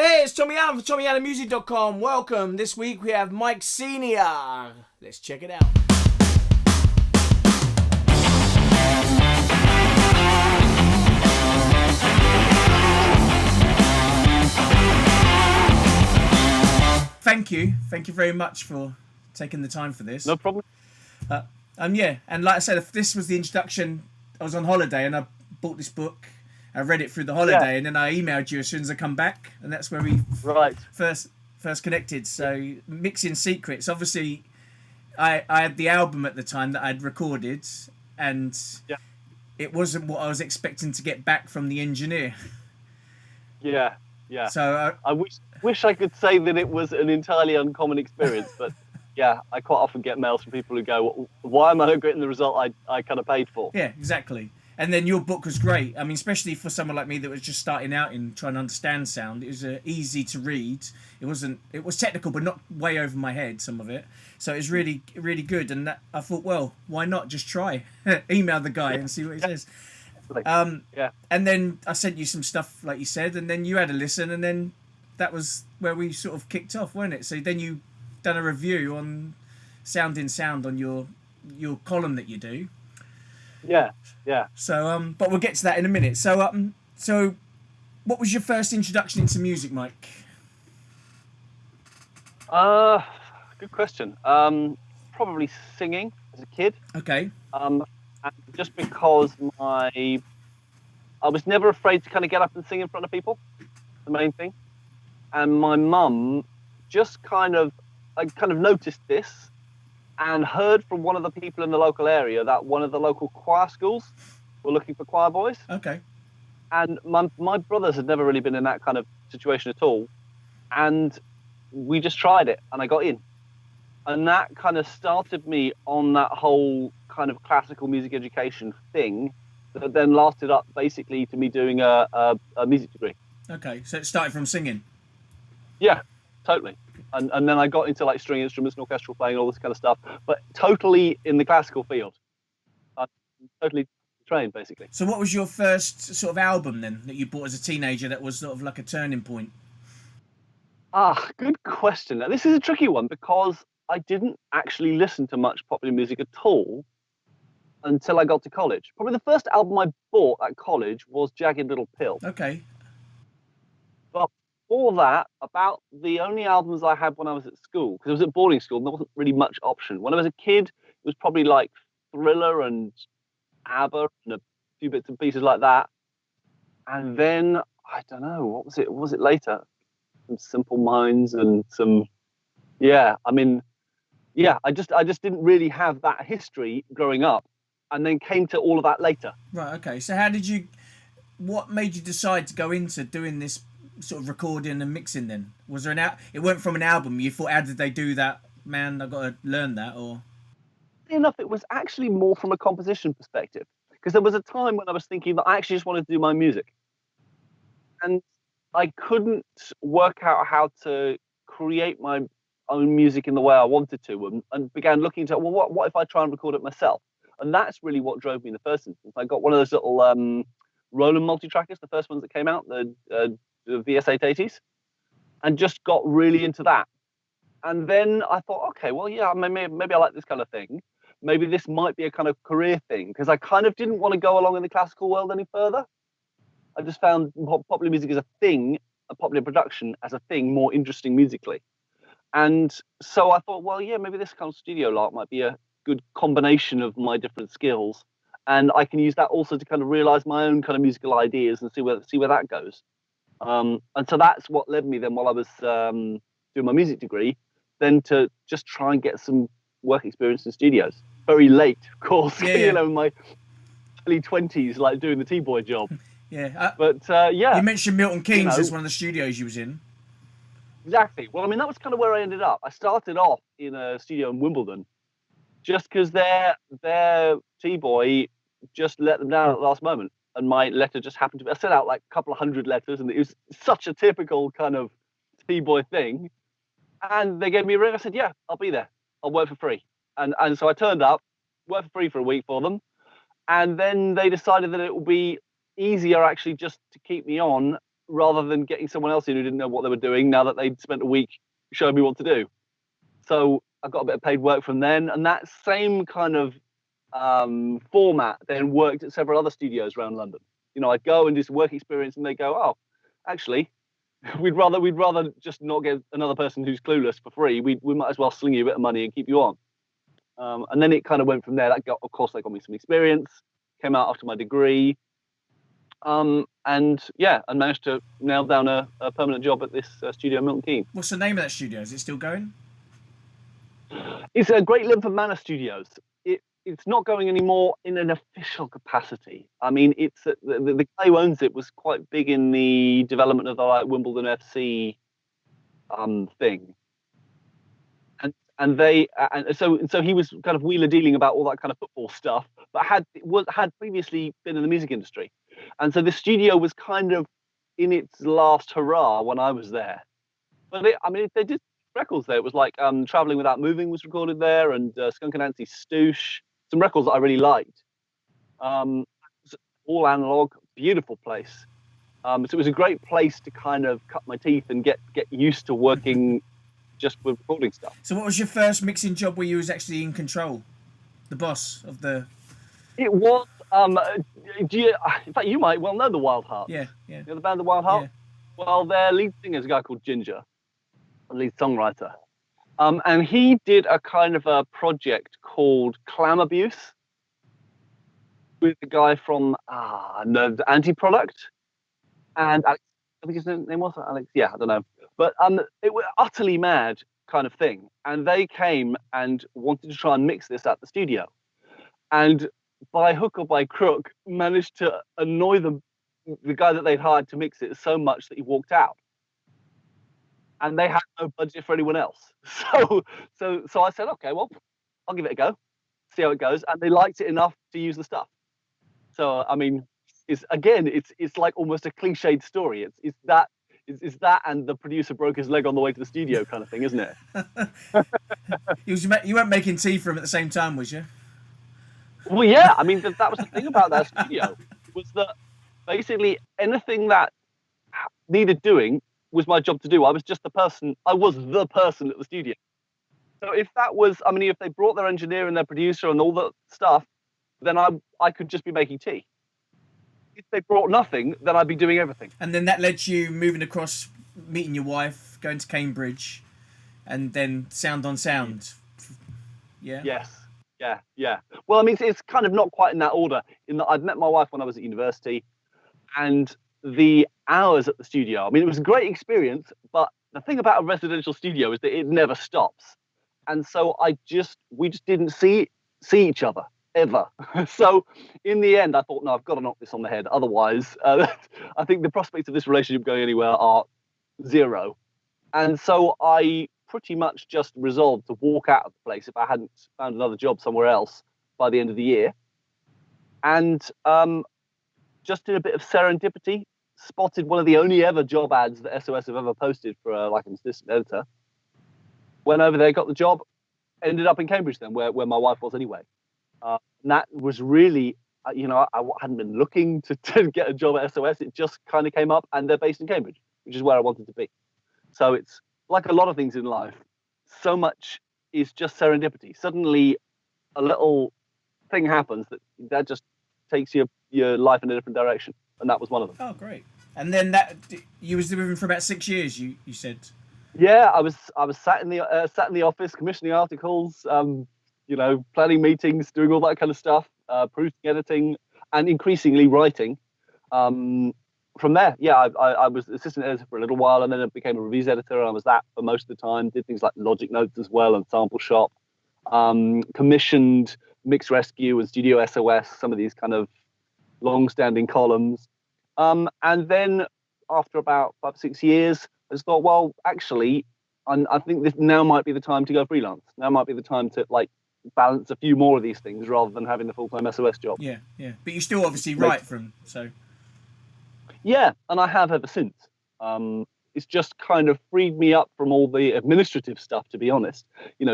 Hey, it's Tommy Allen from TommyAllenMusic.com. Welcome. This week we have Mike Senior. Let's check it out. Thank you. Thank you very much for taking the time for this. No problem. Yeah, and like I said, if this was the introduction, I was on holiday and I bought this book. I read it through the holiday, and then I emailed you as soon as I come back, and that's where we first connected. So Mixing Secrets. Obviously, I had the album at the time that I'd recorded, and it wasn't what I was expecting to get back from the engineer. Yeah. So I wish I could say that it was an entirely uncommon experience, but yeah, I quite often get mails from people who go, "Why am I not getting the result I kind of paid for?" Yeah, exactly. And then your book was great. I mean, especially for someone like me that was just starting out in trying to understand sound. It was easy to read. It was technical, but not way over my head, some of it. So it was really, really good. And I thought, well, why not just try? Email the guy and see what he says. And then I sent you some stuff, like you said, and then you had a listen, and then that was where we sort of kicked off, wasn't it? So then you done a review on Sound in Sound on your column that you do. Yeah. So, but we'll get to that in a minute. So, what was your first introduction into music, Mike? Good question. Probably singing as a kid. Okay. And just because I was never afraid to kind of get up and sing in front of people, the main thing. And my mum I kind of noticed this. And heard from one of the people in the local area that one of the local choir schools were looking for choir boys. Okay. And my brothers had never really been in that kind of situation at all. And we just tried it, and I got in. And that kind of started me on that whole kind of classical music education thing that then lasted up basically to me doing a music degree. Okay, so it started from singing. Yeah, totally. And then I got into like string instruments and orchestral playing and all this kind of stuff, but totally in the classical field. I'm totally trained, basically. So what was your first sort of album then that you bought as a teenager that was sort of like a turning point? Good question. Now, this is a tricky one because I didn't actually listen to much popular music at all until I got to college. Probably the first album I bought at college was Jagged Little Pill. Okay. But before that, about the only albums I had when I was at school, because I was at boarding school and there wasn't really much option. When I was a kid, it was probably like Thriller and ABBA and a few bits and pieces like that. And then, I don't know, what was it? What was it later? Some Simple Minds and some, I just didn't really have that history growing up, and then came to all of that later. Right, okay. So what made you decide to go into doing this sort of recording and mixing then? Was there it went from an album, you thought, how did they do that? Man, I've got to learn that, or? Enough, it was actually more from a composition perspective, because there was a time when I was thinking that I actually just wanted to do my music. And I couldn't work out how to create my own music in the way I wanted to, and began looking into, well, what if I try and record it myself? And that's really what drove me in the first instance. I got one of those little Roland multitrackers, the first ones that came out, the VS880s, and just got really into that. And then I thought, okay, well, yeah, maybe I like this kind of thing. Maybe this might be a kind of career thing, because I kind of didn't want to go along in the classical world any further. I just found popular music as a thing, a popular production as a thing, more interesting musically. And so I thought, well, yeah, maybe this kind of studio lark might be a good combination of my different skills. And I can use that also to kind of realize my own kind of musical ideas and see where that goes. And so that's what led me then, while I was doing my music degree, then to just try and get some work experience in studios. Very late, of course, in my early 20s, like doing the T-boy job. Yeah. You mentioned Milton Keynes as one of the studios you was in. Exactly. Well, I mean, that was kind of where I ended up. I started off in a studio in Wimbledon, just because their T-boy just let them down at the last moment. And my letter just happened to be, I sent out like a couple of hundred letters, and it was such a typical kind of T-boy thing. And they gave me a ring. I said, yeah, I'll be there. I'll work for free. And so I turned up, worked for free for a week for them. And then they decided that it would be easier actually just to keep me on rather than getting someone else in who didn't know what they were doing now that they'd spent a week showing me what to do. So I got a bit of paid work from then, and that same kind of format then worked at several other studios around London. I'd go and do some work experience, and they go, "Oh, actually, we'd rather just not get another person who's clueless for free. We might as well sling you a bit of money and keep you on." And then it kind of went from there. Of course, that got me some experience. Came out after my degree, and managed to nail down a permanent job at this studio in Milton Keynes. What's the name of that studio? Is it still going? It's a Great Linford Manor Studios. It's not going anymore in an official capacity. I mean, it's the guy who owns it was quite big in the development of the Wimbledon FC thing, and so he was kind of wheeler dealing about all that kind of football stuff, but had previously been in the music industry, and so the studio was kind of in its last hurrah when I was there. But they did records there. It was like Traveling Without Moving was recorded there, and Skunk Anansie Stoosh, some records that I really liked. All analog, beautiful place. So it was a great place to kind of cut my teeth and get used to working just with recording stuff. So what was your first mixing job where you was actually in control, the boss of the? It was. In fact, you might well know the Wild Hearts. Yeah. You know the band the Wild Hearts? Yeah. Well, their lead singer is a guy called Ginger, a lead songwriter. And he did a kind of a project called Clam Abuse with the guy from the Anti-Product. And Alex, I think his name was Alex. Yeah, I don't know. But it was utterly mad kind of thing. And they came and wanted to try and mix this at the studio. And by hook or by crook, managed to annoy the guy that they'd hired to mix it so much that he walked out. And they had no budget for anyone else. So I said, okay, well, I'll give it a go, see how it goes. And they liked it enough to use the stuff. So, I mean, it's like almost a cliched story. It's that and the producer broke his leg on the way to the studio kind of thing, isn't it? You weren't making tea for him at the same time, was you? Well, yeah. I mean, that was the thing about that studio, was that basically anything that needed doing was my job to do. I was the person at the studio. So if they brought their engineer and their producer and all that stuff, then I could just be making tea. If they brought nothing, then I'd be doing everything. And then that led to you moving across, meeting your wife, going to Cambridge, and then Sound on Sound. Yeah? Yes. Yeah. Well, I mean, it's kind of not quite in that order, in that I'd met my wife when I was at university, and the hours at the studio, I mean, it was a great experience, but the thing about a residential studio is that it never stops. And so we just didn't see each other ever. So in the end, I thought, no, I've got to knock this on the head. Otherwise, I think the prospects of this relationship going anywhere are zero. And so I pretty much just resolved to walk out of the place if I hadn't found another job somewhere else by the end of the year. And just in a bit of serendipity, spotted one of the only ever job ads that SOS have ever posted for an assistant editor. Went over there, got the job, ended up in Cambridge then, where my wife was anyway. And that was really, I hadn't been looking to get a job at SOS. It just kind of came up, and they're based in Cambridge, which is where I wanted to be. So it's like a lot of things in life. So much is just serendipity. Suddenly, a little thing happens that just takes your life in a different direction, and that was one of them. Oh, great! And then that you was with him for about 6 years. You said. Yeah, I was sat in the office, commissioning articles, planning meetings, doing all that kind of stuff, proofing, editing, and increasingly writing. From there, yeah, I was assistant editor for a little while, and then I became a reviews editor, and I was that for most of the time. Did things like Logic Notes as well, and Sample Shop. Commissioned Mix Rescue and Studio SOS, some of these kind of long-standing columns. And then after about 5-6 years, I just thought, well, actually, I think this now might be the time to go freelance. Now might be the time to balance a few more of these things rather than having the full-time SOS job. Yeah. But you still obviously write from, so. Yeah, and I have ever since. It's just kind of freed me up from all the administrative stuff, to be honest.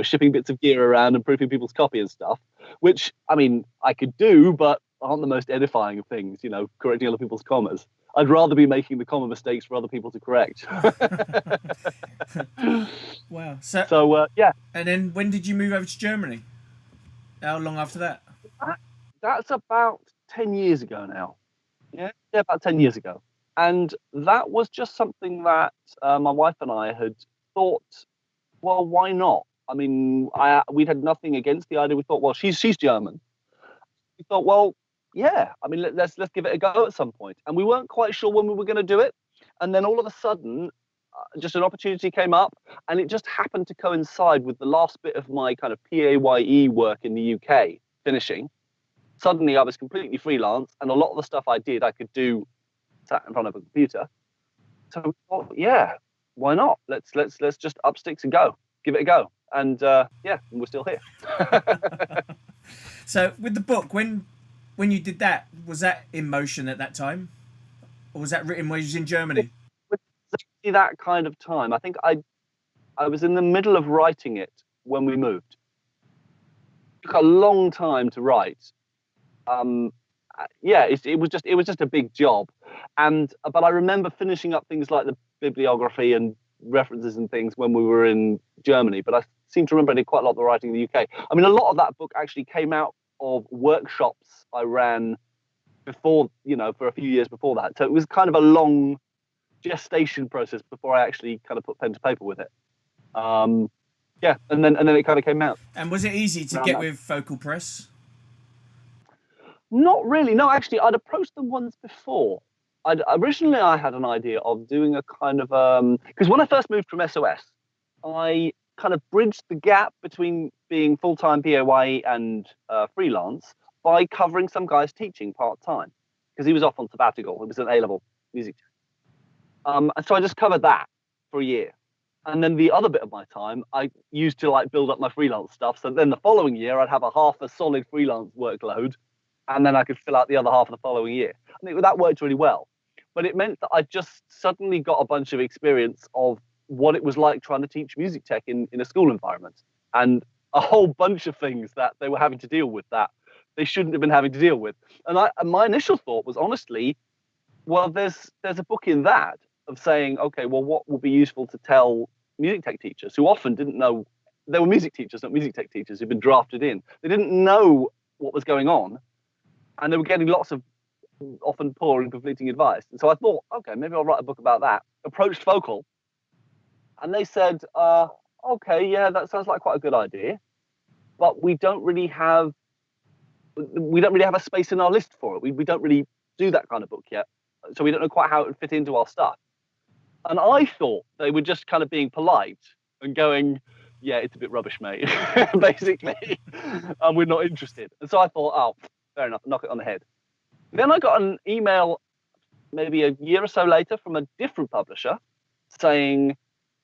Shipping bits of gear around and proofing people's copy and stuff, which, I mean, I could do, but aren't the most edifying of things, correcting other people's commas. I'd rather be making the common mistakes for other people to correct. Wow. So yeah. And then when did you move over to Germany? How long after that? That's about 10 years ago now. Yeah, about 10 years ago. And that was just something that my wife and I had thought, well, why not? I mean, we'd had nothing against the idea. We thought, well, she's German. We thought, well, yeah, I mean, let's give it a go at some point. And we weren't quite sure when we were going to do it. And then all of a sudden, just an opportunity came up, and it just happened to coincide with the last bit of my kind of PAYE work in the UK finishing. Suddenly, I was completely freelance, and a lot of the stuff I did, I could do sat in front of a computer. So we thought, yeah, why not? Let's just up sticks and go, give it a go. And yeah, we're still here. So with the book, when you did that, was that in motion at that time, or was that written when you was in Germany? Exactly that kind of time. I think I was in the middle of writing it when we moved. It took a long time to write. Yeah, it was just a big job, but I remember finishing up things like the bibliography and references and things when we were in Germany. But I seem to remember I did quite a lot of the writing in the UK. I mean, a lot of that book actually came out of workshops I ran before, for a few years before that. So it was kind of a long gestation process before I actually kind of put pen to paper with it. Yeah, and then it kind of came out. And was it easy to get with Focal Press? Not really. No, actually, I'd approached them once before. Originally I had an idea of doing a kind of because when I first moved from SOS, I kind of bridged the gap between being full-time PAYE and freelance by covering some guy's teaching part-time, because he was off on sabbatical. It was an A-level music. And so I just covered that for a year. And then the other bit of my time I used to build up my freelance stuff. So then the following year I'd have a half a solid freelance workload, and then I could fill out the other half of the following year. I think that worked really well. But it meant that I just suddenly got a bunch of experience of what it was like trying to teach music tech in a school environment, and a whole bunch of things that they were having to deal with that they shouldn't have been having to deal with. And my initial thought was, honestly, well, there's a book in that of saying, okay, well, what would be useful to tell music tech teachers who often didn't know they were music teachers, not music tech teachers, who'd been drafted in. They didn't know what was going on, and they were getting lots of often poor and conflicting advice. And so I thought, okay, maybe I'll write a book about that. Approached Focal, and they said, okay, yeah, that sounds like quite a good idea, but we don't really have a space in our list for it. We don't really do that kind of book yet, so we don't know quite how it would fit into our stuff. And I thought they were just kind of being polite and going, yeah, it's a bit rubbish, mate, basically, and we're not interested. And so I thought, oh, fair enough, knock it on the head. Then I got an email maybe a year or so later from a different publisher saying,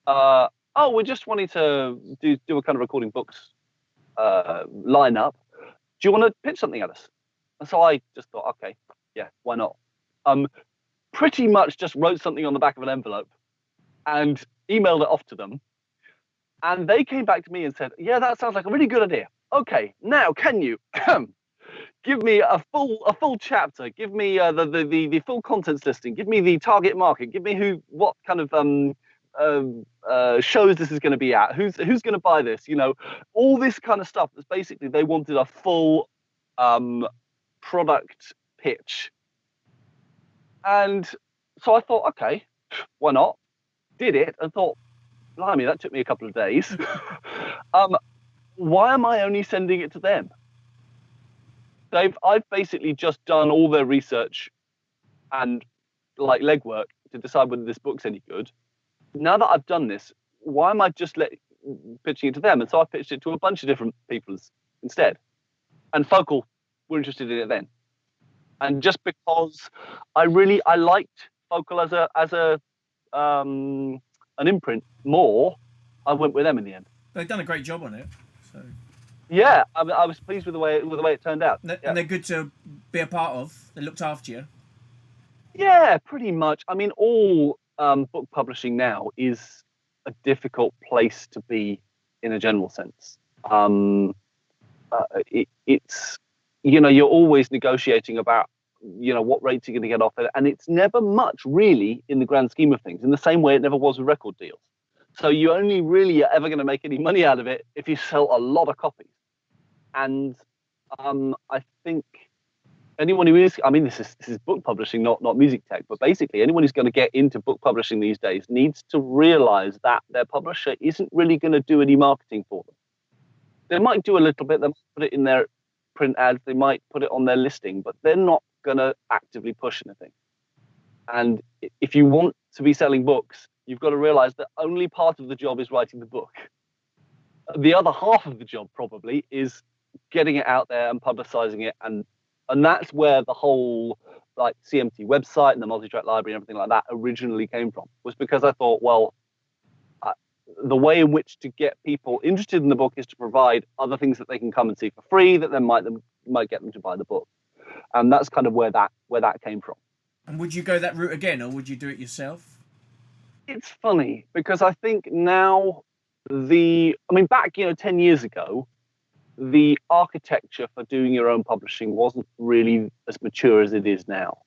oh, we're just wanting to do a kind of recording books lineup. Do you want to pitch something at us? And so I just thought, okay, yeah, why not? Pretty much just wrote something on the back of an envelope and emailed it off to them. And they came back to me and said, yeah, that sounds like a really good idea. Okay, now can you give me a full chapter, give me the full contents listing, give me the target market, give me what kind of shows this is going to be at, who's going to buy this, all this kind of stuff. That's basically, they wanted a full product pitch. And so I thought, okay, why not? Did it and thought, blimey, that took me a couple of days. Why am I only sending it to them? I've basically just done all their research and legwork to decide whether this book's any good. Now that I've done this, why am I just pitching it to them? And so I pitched it to a bunch of different people instead. And Focal were interested in it then. And just because I liked Focal as an imprint more, I went with them in the end. They've done a great job on it. So yeah, I was pleased with the way it turned out. And they're good to be a part of. They looked after you. Yeah, pretty much. I mean, all book publishing now is a difficult place to be in a general sense. It's you're always negotiating about what rates you're going to get off it, and it's never much really in the grand scheme of things. In the same way, it never was with record deals. So you only really are ever going to make any money out of it if you sell a lot of copies. And I think anyone who is, I mean, this is book publishing, not music tech, but basically anyone who's going to get into book publishing these days needs to realize that their publisher isn't really going to do any marketing for them. They might do a little bit. They might put it in their print ads. They might put it on their listing, but they're not going to actively push anything. And if you want to be selling books, you've got to realize that only part of the job is writing the book. The other half of the job probably is getting it out there and publicizing it, and that's where the whole like CMT website and the multitrack library and everything like that originally came from, was because I thought, well, the way in which to get people interested in the book is to provide other things that they can come and see for free that then might get them to buy the book, and that's kind of where that came from. And would you go that route again, or would you do it yourself? It's funny because I think now back 10 years ago, the architecture for doing your own publishing wasn't really as mature as it is now.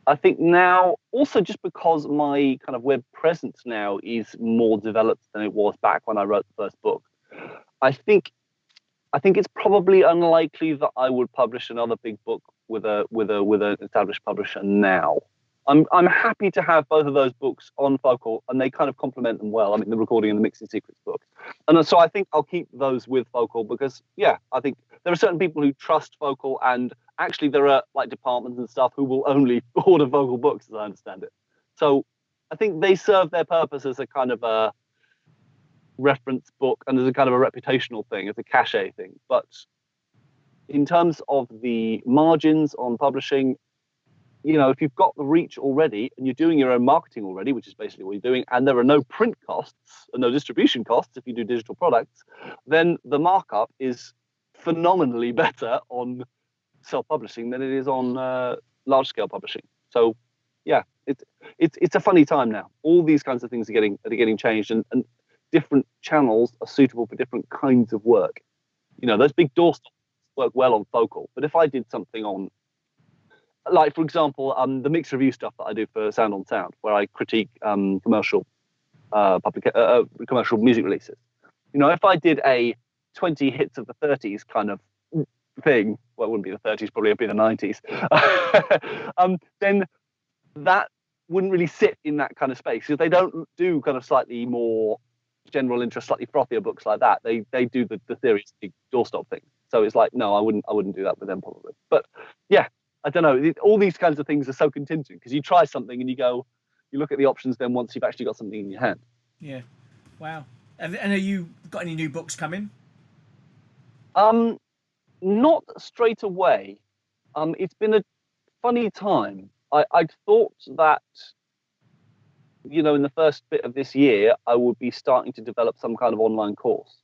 I think now, also just because my kind of web presence now is more developed than it was back when I wrote the first book, I think it's probably unlikely that I would publish another big book with an established publisher now. I'm happy to have both of those books on Focal, and they kind of complement them well. I mean, the Recording and the Mixing Secrets book. And so I think I'll keep those with Focal because, yeah, I think there are certain people who trust Focal, and actually there are like departments and stuff who will only order Focal books, as I understand it. So I think they serve their purpose as a kind of a reference book and as a kind of a reputational thing, as a cachet thing. But in terms of the margins on publishing, if you've got the reach already and you're doing your own marketing already, which is basically what you're doing, and there are no print costs and no distribution costs if you do digital products, then the markup is phenomenally better on self-publishing than it is on large-scale publishing. So, yeah, it's a funny time now. All these kinds of things are getting changed, and different channels are suitable for different kinds of work. Those big doorstops work well on Focal, but if I did something on, like, for example, the mix review stuff that I do for Sound on Sound, where I critique commercial music releases. If I did a 20 hits of the 30s kind of thing, well, it wouldn't be the 30s, probably it'd be the 90s, then that wouldn't really sit in that kind of space, because they don't do kind of slightly more general interest, slightly frothier books like that. They do the serious big doorstop thing. So it's like, no, I wouldn't do that with them probably. But yeah, I don't know. All these kinds of things are so contingent, because you try something and you look at the options then once you've actually got something in your hand. Yeah. Wow. And have you got any new books coming? Not straight away. It's been a funny time. I'd thought that, in the first bit of this year, I would be starting to develop some kind of online course,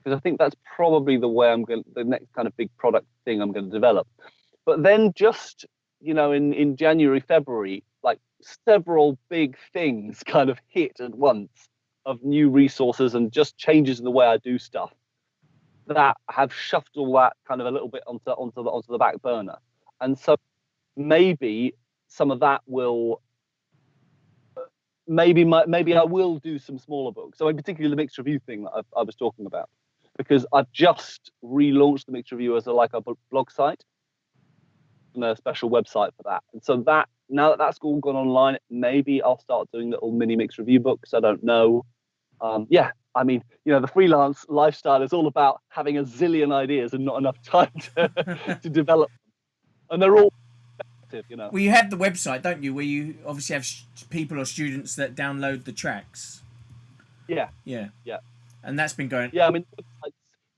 because I think that's probably the next kind of big product thing I'm going to develop. But then just, in January, February, like several big things kind of hit at once, of new resources and just changes in the way I do stuff that have shoved all that kind of a little bit onto the back burner. And so maybe some of that will, maybe I will do some smaller books. So in particular, the mixed review thing that I was talking about, because I've just relaunched the mixed review as a blog site and a special website for that. And so that, now that that's all gone online, maybe I'll start doing little mini mixed review books. I don't know. Yeah, I mean, the freelance lifestyle is all about having a zillion ideas and not enough time to develop them. And they're all effective, Well, you have the website, don't you, where you obviously have people or students that download the tracks. Yeah. And that's been going. Yeah, I mean, the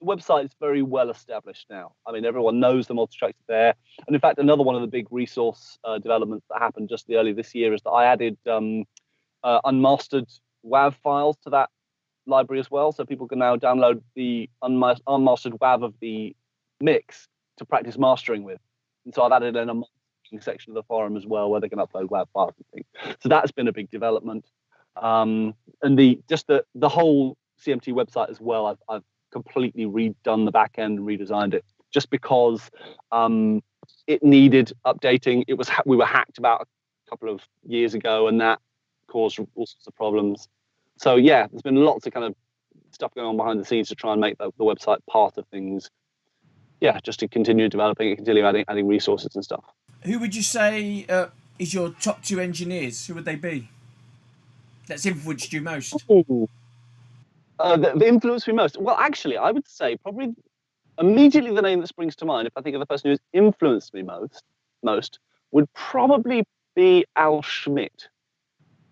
website is very well established now. I mean, everyone knows the multitracks are there. And in fact, another one of the big resource developments that happened just early this year is that I added unmastered WAV files to that library as well. So people can now download the unmastered WAV of the mix to practice mastering with. And so I've added in a mastering section of the forum as well, where they can upload WAV files and things. So that's been a big development. And the whole CMT website as well, I've completely redone the back end and redesigned it. just because it needed updating. We were hacked about a couple of years ago, and that caused all sorts of problems. So yeah, there's been lots of kind of stuff going on behind the scenes to try and make the website part of things. Yeah, just to continue developing it, continue adding resources and stuff. Who would you say is your top 2 engineers? Who would they be? That's influenced you most. The influenced me most. Well, actually, I would say probably immediately the name that springs to mind, if I think of the person who's influenced me most would probably be Al Schmidt.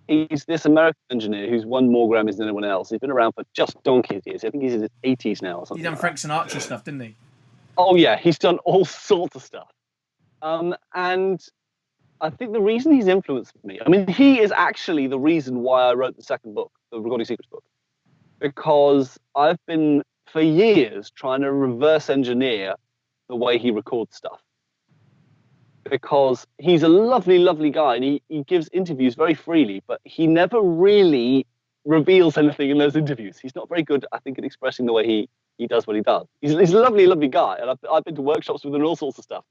He's this American engineer who's won more Grammys than anyone else. He's been around for just donkey's years. I think he's in his 80s now or something. He done Frank Sinatra stuff, didn't he? Oh yeah, he's done all sorts of stuff. And I think the reason he's influenced me, I mean, he is actually the reason why I wrote the second book, the Recording Secrets book, because I've been for years trying to reverse engineer the way he records stuff. Because he's a lovely, lovely guy, and he gives interviews very freely, but he never really reveals anything in those interviews. He's not very good, I think, at expressing the way he does what he does. He's a lovely, lovely guy, and I've been to workshops with him and all sorts of stuff.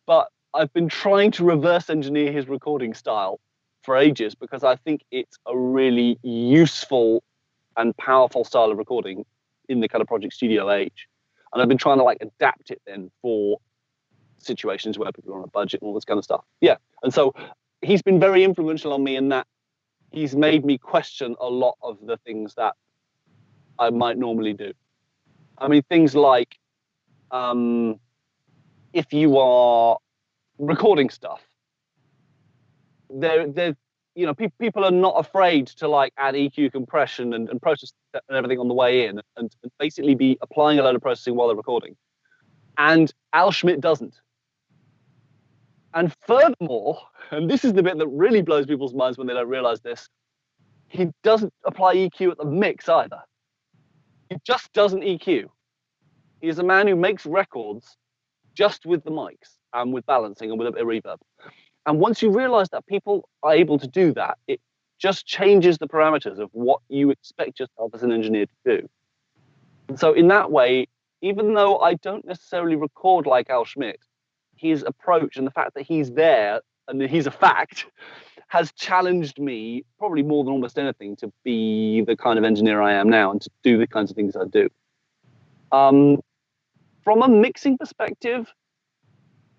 But I've been trying to reverse engineer his recording style for ages because I think it's a really useful and powerful style of recording in the kind of Project Studio age. And I've been trying to adapt it then for situations where people are on a budget and all this kind of stuff. Yeah. And so he's been very influential on me in that he's made me question a lot of the things that I might normally do. I mean, things like if you are recording stuff, people are not afraid to add EQ, compression and process and everything on the way in and basically be applying a load of processing while they're recording. And Al Schmidt doesn't. And furthermore, and this is the bit that really blows people's minds when they don't realize this, he doesn't apply EQ at the mix either. He just doesn't EQ. He is a man who makes records just with the mics and with balancing and with a bit of reverb. And once you realize that people are able to do that, it just changes the parameters of what you expect yourself as an engineer to do. And so in that way, even though I don't necessarily record like Al Schmidt, his approach and the fact that he's there and that he's a fact has challenged me probably more than almost anything to be the kind of engineer I am now and to do the kinds of things I do. From a mixing perspective,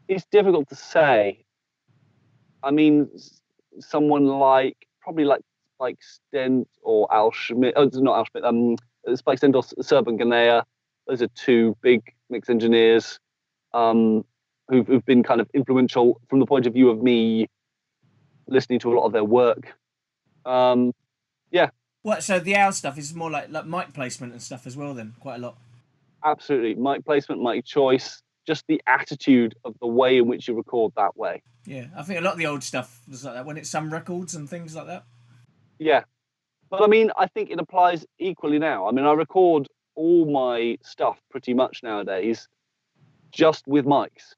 it's difficult to say. I mean, someone probably Spike Stent or Al Schmidt. Oh, not Al Schmidt. Spike Stent or Serban Ganea. Those are 2 big mix engineers who've been kind of influential from the point of view of me listening to a lot of their work. Yeah. What? So the Al stuff is more like mic placement and stuff as well. Then quite a lot. Absolutely, mic placement, mic choice, just the attitude of the way in which you record that way. Yeah, I think a lot of the old stuff was like that when it's some records and things like that. Yeah, but I mean, I think it applies equally now. I mean, I record all my stuff pretty much nowadays just with mics.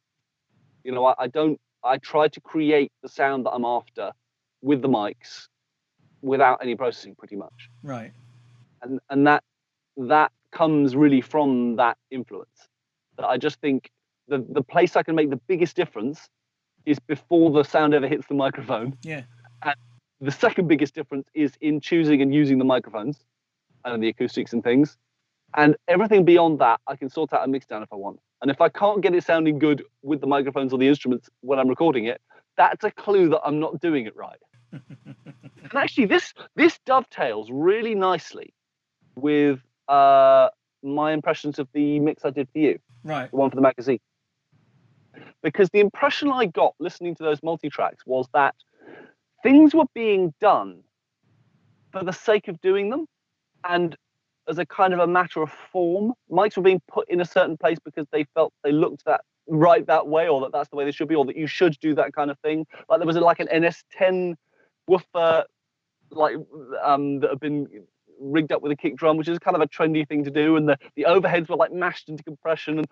I try to create the sound that I'm after with the mics without any processing pretty much. Right. And that comes really from that influence. That I just think the place I can make the biggest difference is before the sound ever hits the microphone. Yeah. And the second biggest difference is in choosing and using the microphones and the acoustics and things. And everything beyond that, I can sort out a mix down if I want. And if I can't get it sounding good with the microphones or the instruments when I'm recording it, that's a clue that I'm not doing it right. And actually, this dovetails really nicely with my impressions of the mix I did for you. Right. The one for the magazine. Because the impression I got listening to those multi-tracks was that things were being done for the sake of doing them and as a kind of a matter of form. Mics were being put in a certain place because they felt they looked that way, or that's the way they should be, or that you should do that kind of thing. Like there was an NS10 woofer that had been rigged up with a kick drum, which is kind of a trendy thing to do, and the overheads were mashed into compression,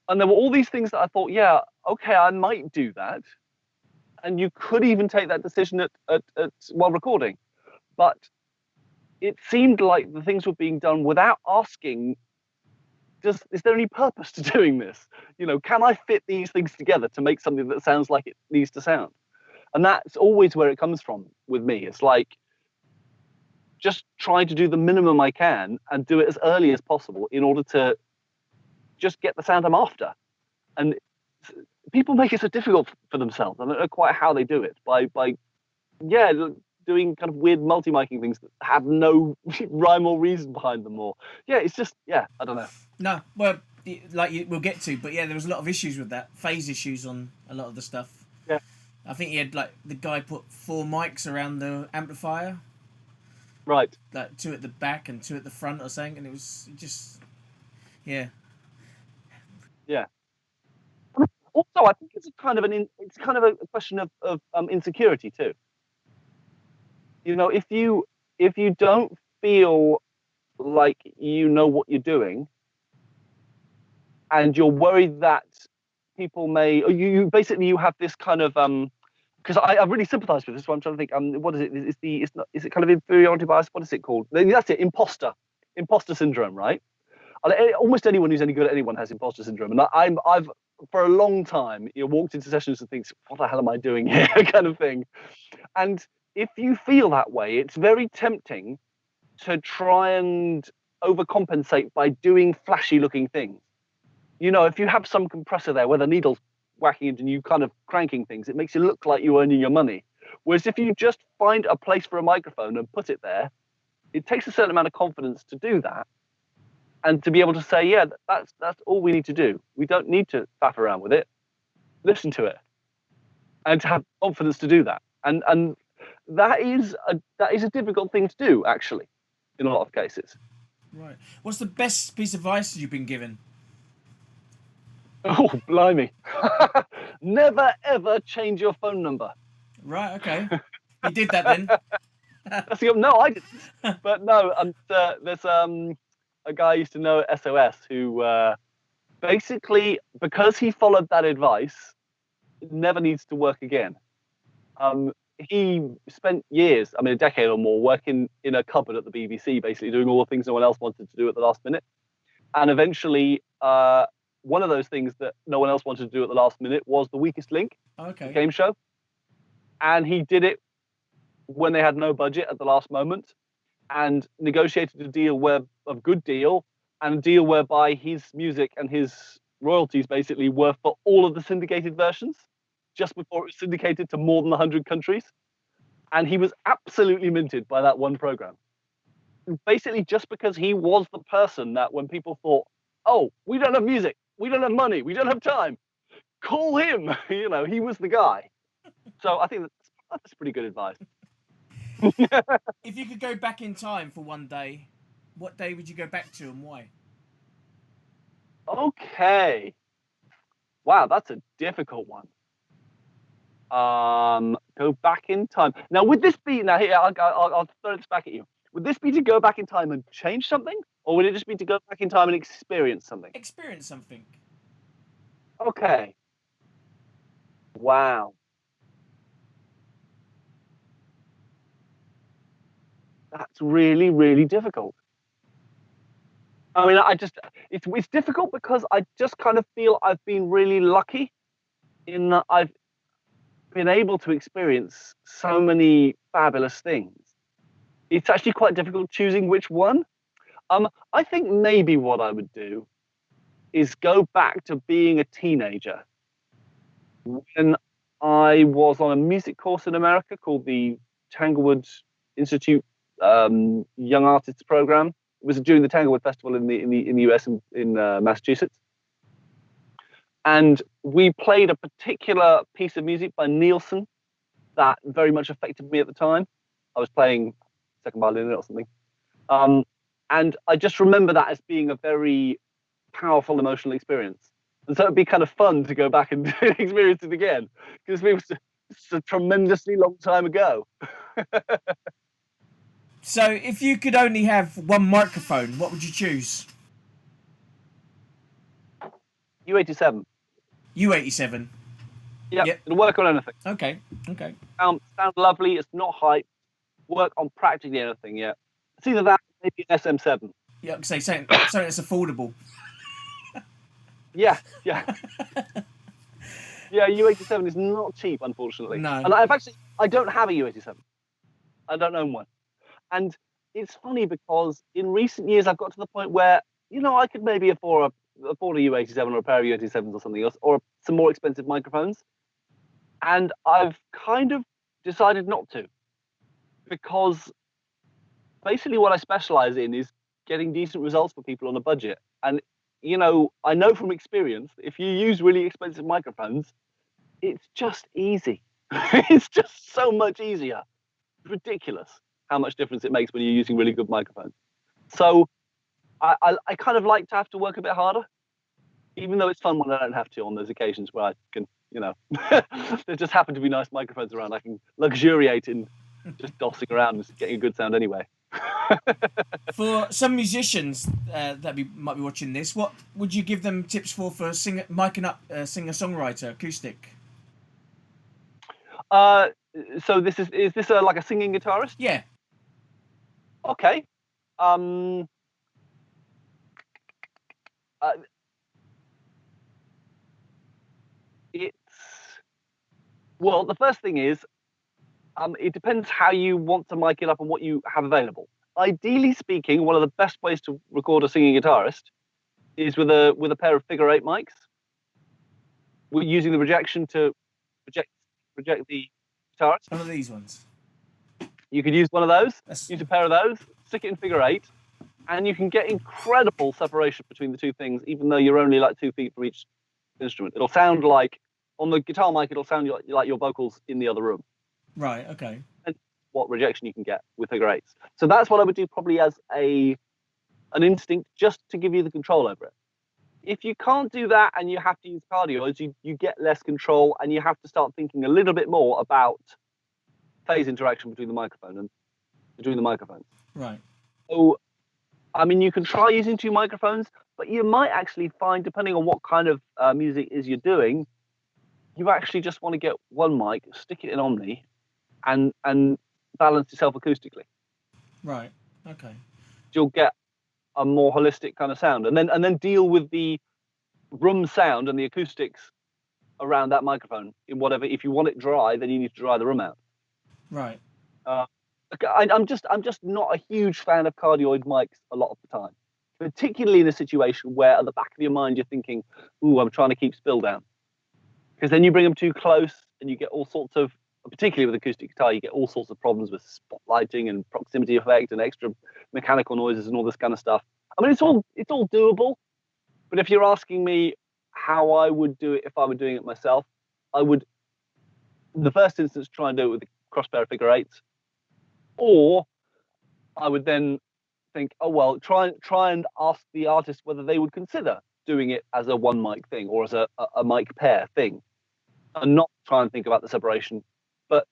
and there were all these things that I thought, yeah, okay, I might do that, and you could even take that decision at while recording, but it seemed like the things were being done without asking is there any purpose to doing this? Can I fit these things together to make something that sounds like it needs to sound? And that's always where it comes from with me. It's like just trying to do the minimum I can and do it as early as possible in order to just get the sound I'm after. And people make it so difficult for themselves. I don't know quite how they do it by doing kind of weird multi-miking things that have no rhyme or reason behind them. Or it's just I don't know. No, well, we'll get to, but there was a lot of issues with that, phase issues on a lot of the stuff. Yeah, I think he had the guy put 4 mics around the amplifier, right? 2 at the back and 2 at the front or something, and it was just yeah. Also, I think it's kind of a question of insecurity too. If you don't feel like you know what you're doing, and you're worried that people may, or you basically you have this kind of because I really sympathise with this one. I'm trying to think. What is it? Is it kind of inferiority bias? What is it called? That's it. Imposter syndrome, right? Almost anyone who's any good at anyone has imposter syndrome, and I've for a long time walked into sessions and thinks, what the hell am I doing here, kind of thing. And if you feel that way, it's very tempting to try and overcompensate by doing flashy looking things. If you have some compressor there where the needle's whacking into you kind of cranking things, it makes you look like you're earning your money. Whereas if you just find a place for a microphone and put it there, it takes a certain amount of confidence to do that. And to be able to say, that's all we need to do. We don't need to faff around with it. Listen to it, and to have confidence to do that. And that is a difficult thing to do, actually, in a lot of cases. Right. What's the best piece of advice you've been given? Oh, blimey! Never ever change your phone number. Right. Okay. You did that then. No, I didn't. But no, there's a guy I used to know at SOS who basically, because he followed that advice, never needs to work again. He spent years, a decade or more, working in a cupboard at the BBC, basically doing all the things no one else wanted to do at the last minute. And eventually, one of those things that no one else wanted to do at the last minute was The Weakest Link, the game show. And he did it when they had no budget at the last moment, and negotiated a good deal, and a deal whereby his music and his royalties basically were for all of the syndicated versions, just before it was syndicated to more than 100 countries. And he was absolutely minted by that one program. Basically, just because he was the person that when people thought, oh, we don't have music, we don't have money, we don't have time, call him. He was the guy. So I think that's pretty good advice. If you could go back in time for one day, what day would you go back to and why? Okay. Wow, that's a difficult one. Go back in time. Now, would this be... Now, here, I'll throw this back at you. Would this be to go back in time and change something? Or would it just be to go back in time and experience something? Experience something. Okay. Wow. That's really, really difficult. It's difficult because I just kind of feel I've been really lucky in that I've been able to experience so many fabulous things. It's actually quite difficult choosing which one. I think maybe what I would do is go back to being a teenager when I was on a music course in America called the Tanglewood Institute Young Artists Program. It was during the Tanglewood Festival in the US in Massachusetts, and we played a particular piece of music by Nielsen that very much affected me at the time. I was playing second violin or something, and I just remember that as being a very powerful emotional experience. And so it'd be kind of fun to go back and experience it again, because it was a tremendously long time ago. So, if you could only have one microphone, what would you choose? U87. U87. Yep. It'll work on anything. Okay. Sounds lovely. It's not hype. Work on practically anything. Yeah. It's either that, or maybe an SM7. Yeah, say something that's affordable. Yeah, yeah. Yeah, U87 is not cheap, unfortunately. No. And I don't have a U87. I don't own one. And it's funny because in recent years, I've got to the point where, I could maybe afford a U87 or a pair of U87s or something else, or some more expensive microphones. And I've kind of decided not to, because basically what I specialize in is getting decent results for people on a budget. And, I know from experience, if you use really expensive microphones, it's just easy. It's just so much easier. It's ridiculous how much difference it makes when you're using really good microphones. So I kind of like to have to work a bit harder, even though it's fun when I don't have to on those occasions where I can, there just happen to be nice microphones around. I can luxuriate in just dossing around and getting a good sound anyway. For some musicians that might be watching this, what would you give them tips for miking up singer-songwriter acoustic? So is this like a singing guitarist? Yeah. Okay. Well, the first thing is, it depends how you want to mic it up and what you have available. Ideally speaking, one of the best ways to record a singing guitarist is with a pair of figure 8 mics. We're using the rejection to project the guitarist. One of these ones. You could use one of those. Use a pair of those. Stick it in figure 8, and you can get incredible separation between the two things, even though you're only like 2 feet from each instrument. It'll sound like on the guitar mic. It'll sound like your vocals in the other room. Right. Okay. And what rejection you can get with figure 8s. So that's what I would do, probably as an instinct, just to give you the control over it. If you can't do that and you have to use cardioids, you get less control, and you have to start thinking a little bit more about phase interaction between the microphone and between the microphones. Right. So, I mean, you can try using 2 microphones, but you might actually find, depending on what kind of music is you're doing, you actually just want to get one mic, stick it in Omni, and balance yourself acoustically. Right. Okay. You'll get a more holistic kind of sound, and then deal with the room sound and the acoustics around that microphone in whatever. If you want it dry, then you need to dry the room out. Right. I'm just not a huge fan of cardioid mics a lot of the time, particularly in a situation where at the back of your mind you're thinking, "Ooh, I'm trying to keep spill down," because then you bring them too close and you get all sorts of, particularly with acoustic guitar, you get all sorts of problems with spotlighting and proximity effect and extra mechanical noises and all this kind of stuff. I mean, it's all doable, but if you're asking me how I would do it if I were doing it myself, I would, in the first instance, try and do it with a crosspair of figure 8s, or I would then think, oh well, try and ask the artist whether they would consider doing it as a one mic thing or as a mic pair thing, and not try and think about the separation. But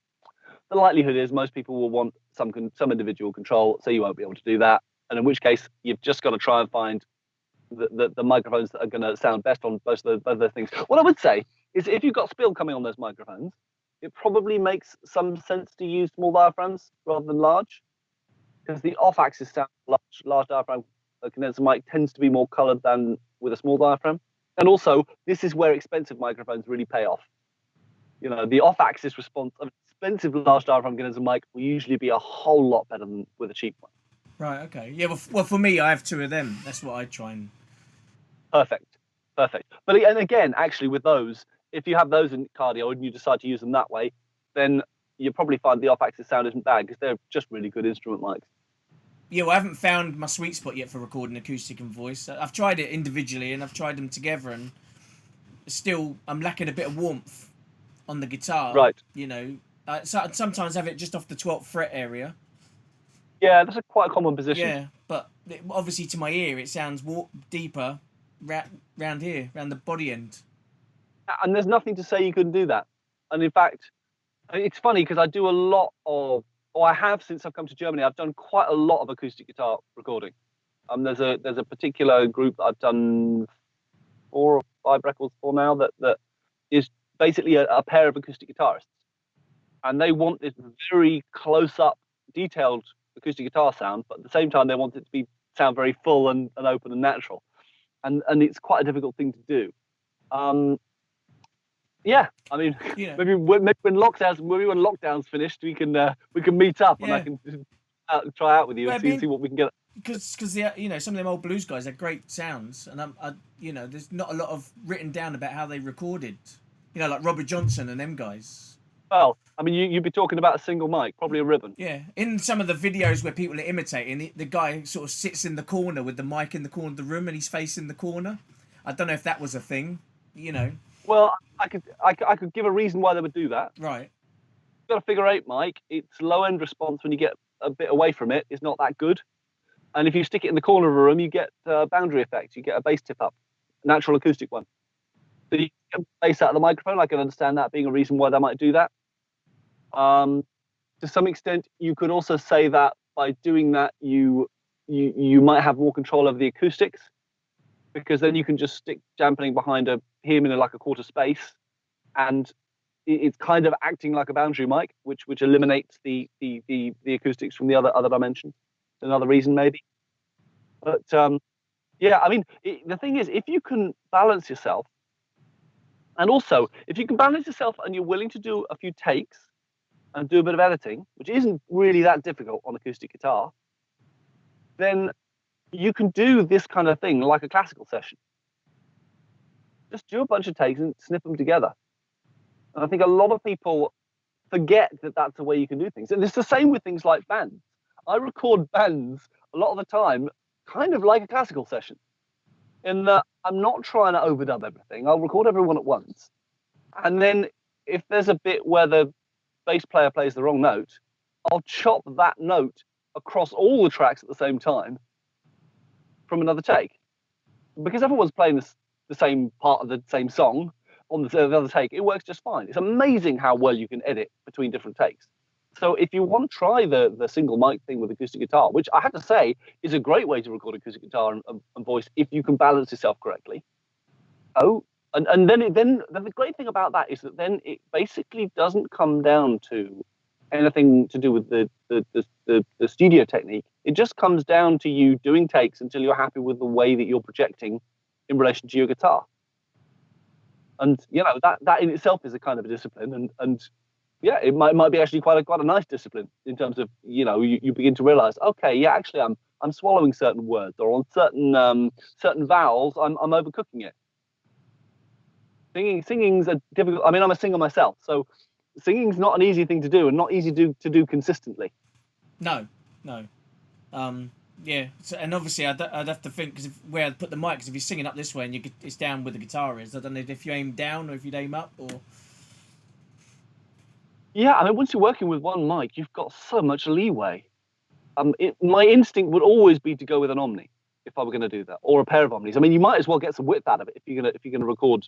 the likelihood is most people will want some individual control, so you won't be able to do that. And in which case, you've just got to try and find the microphones that are going to sound best on both of those things. What I would say is, if you've got spill coming on those microphones, it probably makes some sense to use small diaphragms rather than large, because the off-axis sound large diaphragm condenser mic tends to be more coloured than with a small diaphragm. And also, this is where expensive microphones really pay off. The off-axis response of expensive large diaphragm condenser mic will usually be a whole lot better than with a cheap one. Right. Okay. Yeah. Well, for me, I have 2 of them. That's what I try and. Perfect. But and again, actually, with those, if you have those in cardioid and you decide to use them that way, then you probably find the off-axis sound isn't bad, because they're just really good instrument mics. Yeah, well, I haven't found my sweet spot yet for recording acoustic and voice. I've tried it individually and I've tried them together, and still I'm lacking a bit of warmth on the guitar. Right. So sometimes have it just off the 12th fret area. Yeah, that's quite a common position. Yeah, but obviously to my ear it sounds deeper round here, round the body end. And there's nothing to say you couldn't do that. And in fact, it's funny because I do a lot of, or I have since I've come to Germany, I've done quite a lot of acoustic guitar recording. There's a particular group that I've done 4 or 5 records for now that is basically a pair of acoustic guitarists. And they want this very close-up, detailed acoustic guitar sound, but at the same time they want it to sound very full and open and natural. And it's quite a difficult thing to do. Yeah, I mean, Yeah. maybe when lockdown's finished, we can meet up and I Yeah. can try out with you Well, and see what we can get. because some of them old blues guys had great sounds, and there's not a lot of written down about how they recorded. Like Robert Johnson and them guys. Well, I mean, you'd be talking about a single mic, probably a ribbon. Yeah, in some of the videos where people are imitating, the guy sort of sits in the corner with the mic in the corner of the room, and he's facing the corner. I don't know if that was a thing. Well, I could give a reason why they would do that. Right. You've got a figure eight mic. Its low end response when you get a bit away from it is not that good. And if you stick it in the corner of a room, you get boundary effects. You get a bass tip up, natural acoustic one. So you get bass out of the microphone. I can understand that being a reason why they might do that. To some extent, you could also say that by doing that, you might have more control over the acoustics, because then you can just stick dampening behind him in like a quarter space, and it's kind of acting like a boundary mic, which eliminates the acoustics from the other dimensions. Another reason maybe. But yeah, I mean, the thing is, if you can balance yourself, and also if you can balance yourself and you're willing to do a few takes and do a bit of editing, which isn't really that difficult on acoustic guitar, then you can do this kind of thing like a classical session. Just do a bunch of takes and snip them together. And I think a lot of people forget that that's the way you can do things. And it's the same with things like bands. I record bands a lot of the time kind of like a classical session, in that I'm not trying to overdub everything. I'll record everyone at once. And then if there's a bit where the bass player plays the wrong note, I'll chop that note across all the tracks at the same time from another take. Because everyone's playing the same part of the same song on the other take, it works just fine. It's amazing how well you can edit between different takes. So if you want to try the single mic thing with acoustic guitar, which I have to say is a great way to record acoustic guitar and voice if you can balance yourself correctly. And then the great thing about that is that then it basically doesn't come down to anything to do with the studio technique. It just comes down to you doing takes until you're happy with the way that you're projecting in relation to your guitar. And that in itself is a kind of a discipline, and yeah, it might be actually quite a nice discipline in terms of you begin to realize, okay, yeah, actually I'm swallowing certain words, or on certain vowels I'm overcooking it. Singing's a difficult. I mean, I'm a singer myself, so singing's not an easy thing to do, and not easy to do consistently. No. Yeah, so, and obviously I'd have to think, because where I'd put the mic, because if you're singing up this way and it's down where the guitar is, I don't know if you aim down or if you'd aim up, or... Yeah, I mean, once you're working with one mic, you've got so much leeway. My instinct would always be to go with an Omni if I were going to do that, or a pair of Omnis. I mean, you might as well get some width out of it if you're gonna record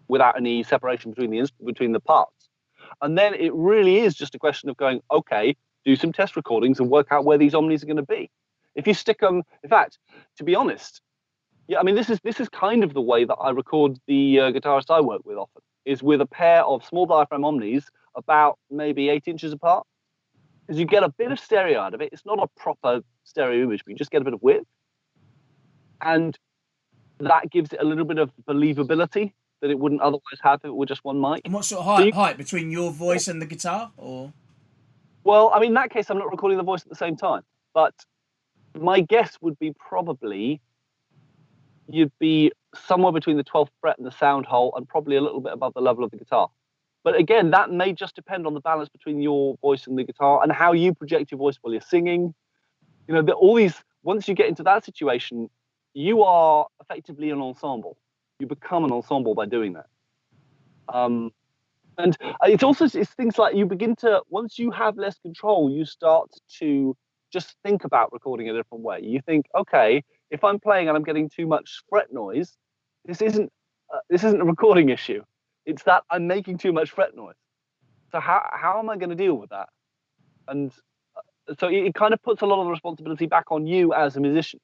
without any separation between the parts. And then it really is just a question of going, okay, do some test recordings and work out where these Omnis are going to be. If you stick them, in fact, to be honest, yeah, I mean, this is kind of the way that I record the guitarists I work with often, is with a pair of small diaphragm Omnis about maybe 8 inches apart, because you get a bit of stereo out of it. It's not a proper stereo image, but you just get a bit of width, and that gives it a little bit of believability that it wouldn't otherwise have if it were just one mic. And what sort of height between your voice and the guitar, or? Well, I mean, in that case, I'm not recording the voice at the same time, but my guess would be probably you'd be somewhere between the 12th fret and the sound hole, and probably a little bit above the level of the guitar. But again, that may just depend on the balance between your voice and the guitar, and how you project your voice while you're singing. All these, once you get into that situation, you are effectively an ensemble. You become an ensemble by doing that. And it's things like you begin to, once you have less control, you start to just think about recording a different way. You think, okay, if I'm playing and I'm getting too much fret noise, this isn't a recording issue. It's that I'm making too much fret noise. So how am I going to deal with that? And so it kind of puts a lot of the responsibility back on you as a musician,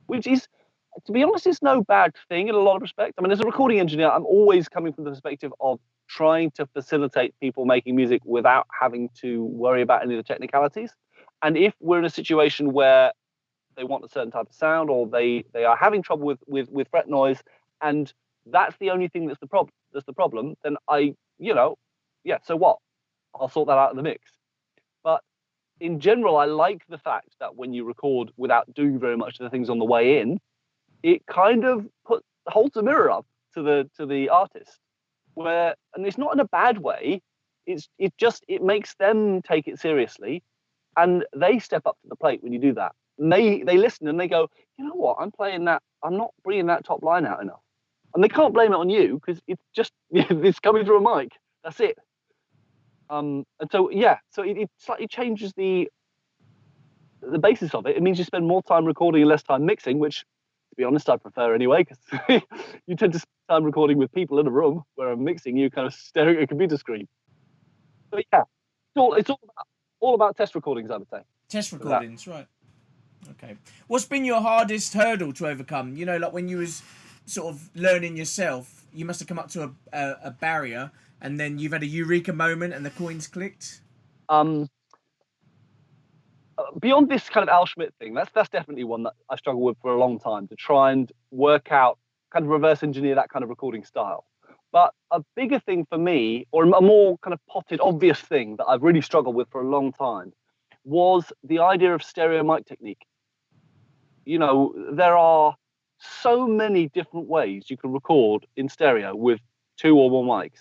which is, to be honest, it's no bad thing in a lot of respects. I mean, as a recording engineer, I'm always coming from the perspective of trying to facilitate people making music without having to worry about any of the technicalities. And if we're in a situation where they want a certain type of sound, or they are having trouble with fret noise, and that's the only thing that's the problem. Then yeah. So what? I'll sort that out in the mix. But in general, I like the fact that when you record without doing very much of the things on the way in, it kind of holds a mirror up to the artist, and it's not in a bad way. It makes them take it seriously, and they step up to the plate when you do that. And they listen and they go, you know what? I'm playing that. I'm not bringing that top line out enough, and they can't blame it on you because it's just it's coming through a mic. That's it. And so yeah, so it slightly changes the basis of it. It means you spend more time recording and less time mixing, which, to be honest, I prefer anyway, because you tend to spend time recording with people in a room, where I'm mixing, you kind of staring at a computer screen. But yeah, it's all about test recordings, I would say. Test recordings, right. Okay. What's been your hardest hurdle to overcome? You know, like when you was sort of learning yourself, you must have come up to a barrier, and then you've had a eureka moment and the coins clicked? Beyond this kind of Al Schmidt thing, that's definitely one that I struggled with for a long time, to try and work out, kind of reverse engineer that kind of recording style. But a bigger thing for me, or a more kind of potted, obvious thing that I've really struggled with for a long time, was the idea of stereo mic technique. You know, there are so many different ways you can record in stereo with 2 or more mics.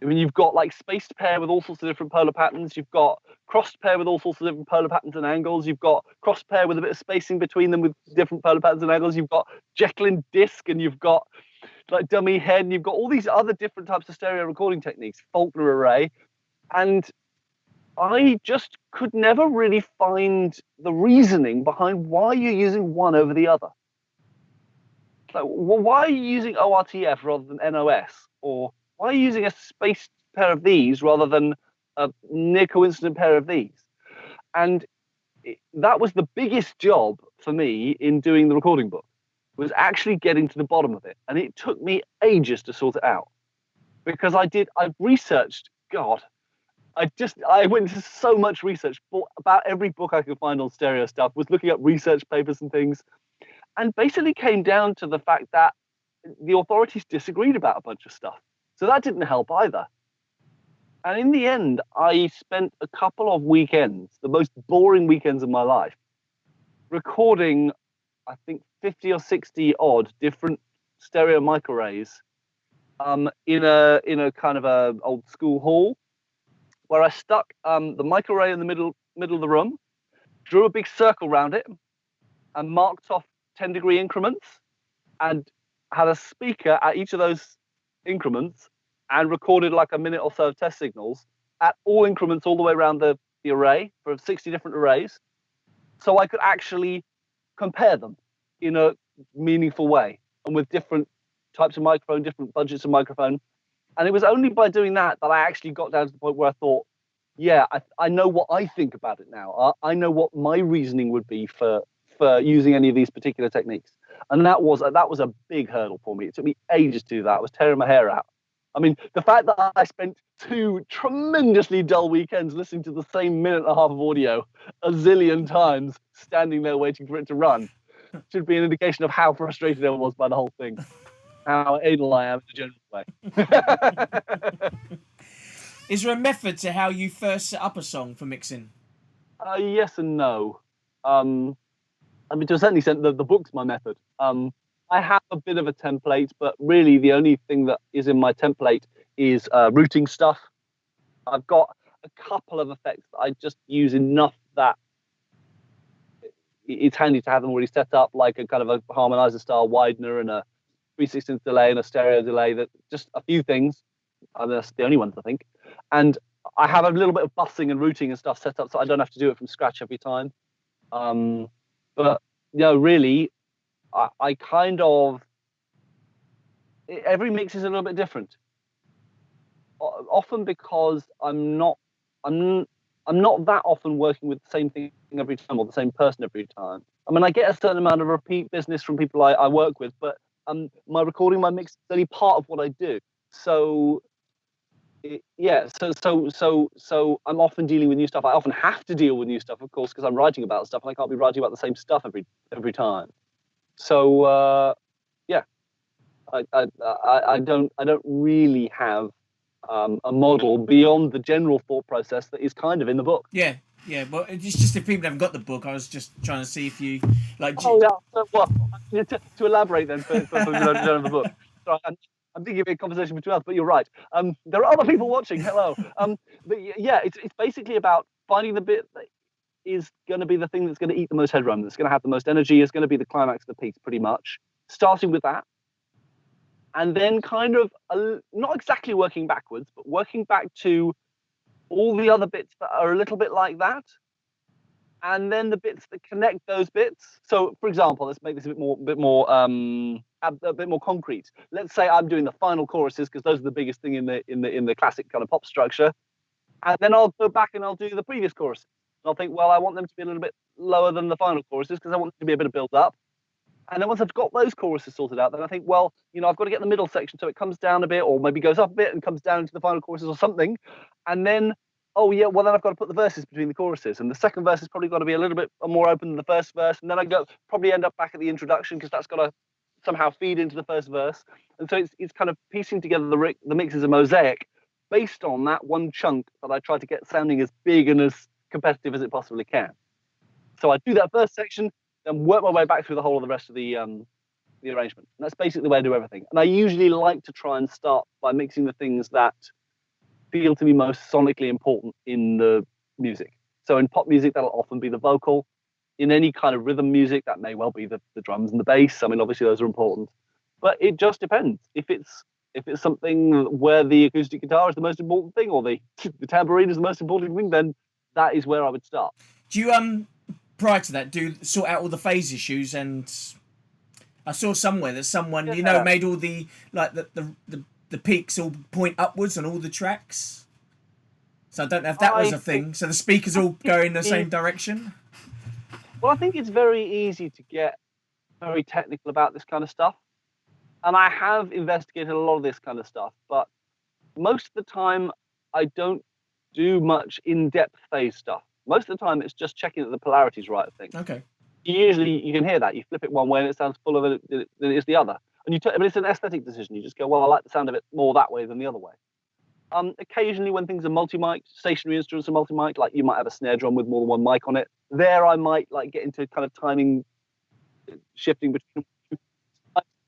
I mean, you've got like spaced pair with all sorts of different polar patterns. You've got crossed pair with all sorts of different polar patterns and angles. You've got crossed pair with a bit of spacing between them with different polar patterns and angles. You've got Jekyll disc, and you've got like dummy head, and you've got all these other different types of stereo recording techniques, Faulkner array. And I just could never really find the reasoning behind why you're using one over the other. Like, well, why are you using ORTF rather than NOS? Or why are you using a spaced pair of these rather than a near coincident pair of these? And that was the biggest job for me in doing the recording book, was actually getting to the bottom of it. And it took me ages to sort it out, because I researched, God, I went into so much research, bought about every book I could find on stereo stuff, was looking up research papers and things, and basically came down to the fact that the authorities disagreed about a bunch of stuff. So that didn't help either. And in the end, I spent a couple of weekends, the most boring weekends of my life, recording, I think, 50 or 60 odd different stereo mic arrays in a kind of a old school hall, where I stuck the mic array in the middle of the room, drew a big circle around it, and marked off 10-degree increments, and had a speaker at each of those increments, and recorded like a minute or so of test signals at all increments all the way around the array for 60 different arrays, so I could actually compare them in a meaningful way, and with different types of microphone, different budgets of microphone. And it was only by doing that I actually got down to the point where I thought, yeah, I know what I think about it now. I know what my reasoning would be for using any of these particular techniques. And that was a big hurdle for me. It took me ages to do that. I was tearing my hair out. I mean, the fact that I spent 2 tremendously dull weekends listening to the same minute and a half of audio a zillion times, standing there waiting for it to run, should be an indication of how frustrated I was by the whole thing. How anal I am in a general way. Is there a method to how you first set up a song for mixing? Yes and no. I mean, to a certain extent, the book's my method. I have a bit of a template, but really the only thing that is in my template is routing stuff. I've got a couple of effects that I just use enough that it's handy to have them already set up, like a kind of a harmonizer style widener and a 3/16 delay and a stereo delay. That just a few things. That's the only ones, I think. And I have a little bit of bussing and routing and stuff set up, so I don't have to do it from scratch every time. But really, I kind of, every mix is a little bit different. Often because I'm not that often working with the same thing every time or the same person every time. I mean, I get a certain amount of repeat business from people I work with, but my recording, my mix is only part of what I do. So so I'm often dealing with new stuff. I often have to deal with new stuff, of course, because I'm writing about stuff, and I can't be writing about the same stuff every time. So I don't really have a model beyond the general thought process that is kind of in the book. Yeah, yeah. Well, it's just if people haven't got the book, I was just trying to see if you like. Oh yeah. So, well, to elaborate then for people who don't have the book. Sorry, I'm thinking of a conversation between us, but you're right. There are other people watching. Hello. But yeah, it's basically about finding the bit that is going to be the thing that's going to eat the most headroom, that's going to have the most energy, is going to be the climax of the piece, pretty much. Starting with that, and then kind of not exactly working backwards, but working back to all the other bits that are a little bit like that, and then the bits that connect those bits. So, for example, let's make this a bit more concrete. Let's say I'm doing the final choruses because those are the biggest thing in the classic kind of pop structure, and then I'll go back and I'll do the previous choruses. And I'll think, well, I want them to be a little bit lower than the final choruses because I want them to be a bit of build up. And then once I've got those choruses sorted out, then I think, well, I've got to get the middle section so it comes down a bit, or maybe goes up a bit and comes down into the final choruses or something. And then, oh yeah, well then I've got to put the verses between the choruses, and the second verse has probably got to be a little bit more open than the first verse, and then probably end up back at the introduction because that's got to somehow feed into the first verse. And so it's kind of piecing together the mix as a mosaic based on that one chunk that I try to get sounding as big and as competitive as it possibly can. So I do that first section, then work my way back through the whole of the rest of the arrangement. And that's basically the way I do everything. And I usually like to try and start by mixing the things that feel to me most sonically important in the music. So in pop music, that'll often be the vocal. In any kind of rhythm music, that may well be the drums and the bass. I mean, obviously those are important, but it just depends. If it's something where the acoustic guitar is the most important thing, or the tambourine is the most important thing, then that is where I would start. Do you prior to that sort out all the phase issues? And I saw somewhere that someone made all the the peaks all point upwards on all the tracks. So I don't know if that was a thing. So the speakers all go in the same direction. Well, I think it's very easy to get very technical about this kind of stuff. And I have investigated a lot of this kind of stuff, but most of the time I don't do much in-depth phase stuff. Most of the time it's just checking that the polarity's right, I think. Okay. Usually you can hear that. You flip it one way and it sounds fuller than it is the other. And but it's an aesthetic decision. You just go, well, I like the sound of it more that way than the other way. Occasionally when things are multi-mic, stationary instruments are multi-mic, like you might have a snare drum with more than one mic on it. There I might get into kind of timing, shifting between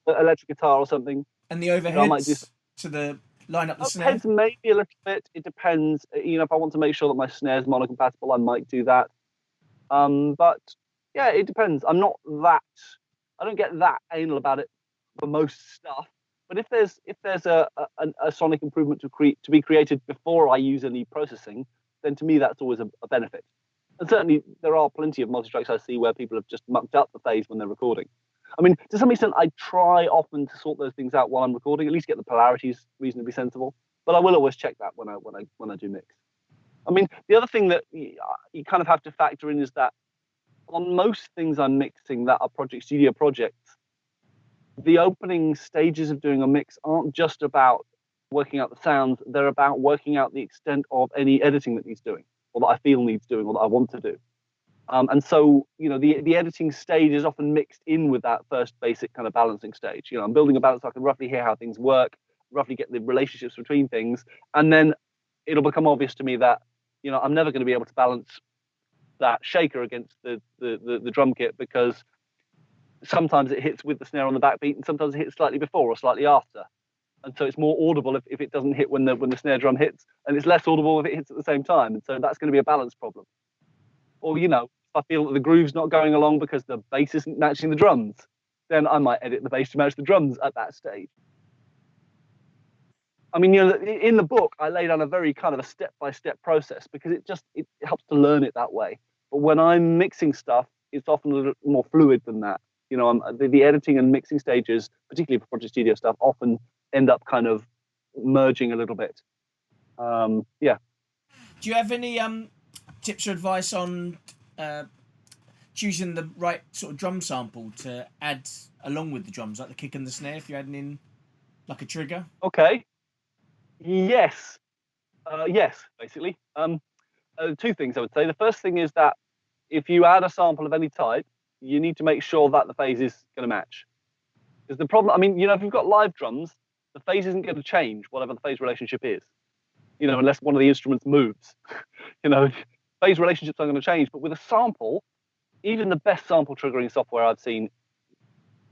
electric guitar or something. And the overheads to line up the snare? Overheads maybe a little bit. It depends. If I want to make sure that my snare is monocompatible, I might do that. But yeah, it depends. I don't get that anal about it for most stuff. But if there's a sonic improvement to be created before I use any processing, then to me that's always a benefit. And certainly there are plenty of multitracks I see where people have just mucked up the phase when they're recording. I mean, to some extent, I try often to sort those things out while I'm recording, at least get the polarities reasonably sensible. But I will always check that when I do mix. I mean, the other thing that you kind of have to factor in is that on most things I'm mixing that are Project Studio projects, the opening stages of doing a mix aren't just about working out the sounds, they're about working out the extent of any editing that needs doing, or that I feel needs doing, or that I want to do. And so, the editing stage is often mixed in with that first basic kind of balancing stage. I'm building a balance so I can roughly hear how things work, roughly get the relationships between things, and then it'll become obvious to me that, I'm never going to be able to balance that shaker against the drum kit, because sometimes it hits with the snare on the backbeat, and sometimes it hits slightly before or slightly after. And so it's more audible if it doesn't hit when the snare drum hits, and it's less audible if it hits at the same time. And so that's going to be a balance problem. Or, if I feel that the groove's not going along because the bass isn't matching the drums, then I might edit the bass to match the drums at that stage. I mean, in the book, I lay down a very kind of a step-by-step process because it helps to learn it that way. But when I'm mixing stuff, it's often a little more fluid than that. The editing and mixing stages, particularly for Project Studio stuff, often end up kind of merging a little bit. Yeah. Do you have any tips or advice on choosing the right sort of drum sample to add along with the drums, like the kick and the snare, if you're adding in like a trigger? Okay. Yes, basically. Two things I would say. The first thing is that if you add a sample of any type, you need to make sure that the phase is going to match. Because the problem, I mean, you know, if you've got live drums, the phase isn't going to change, whatever the phase relationship is. You know, unless one of the instruments moves. You know, phase relationships aren't going to change. But with a sample, even the best sample triggering software I've seen,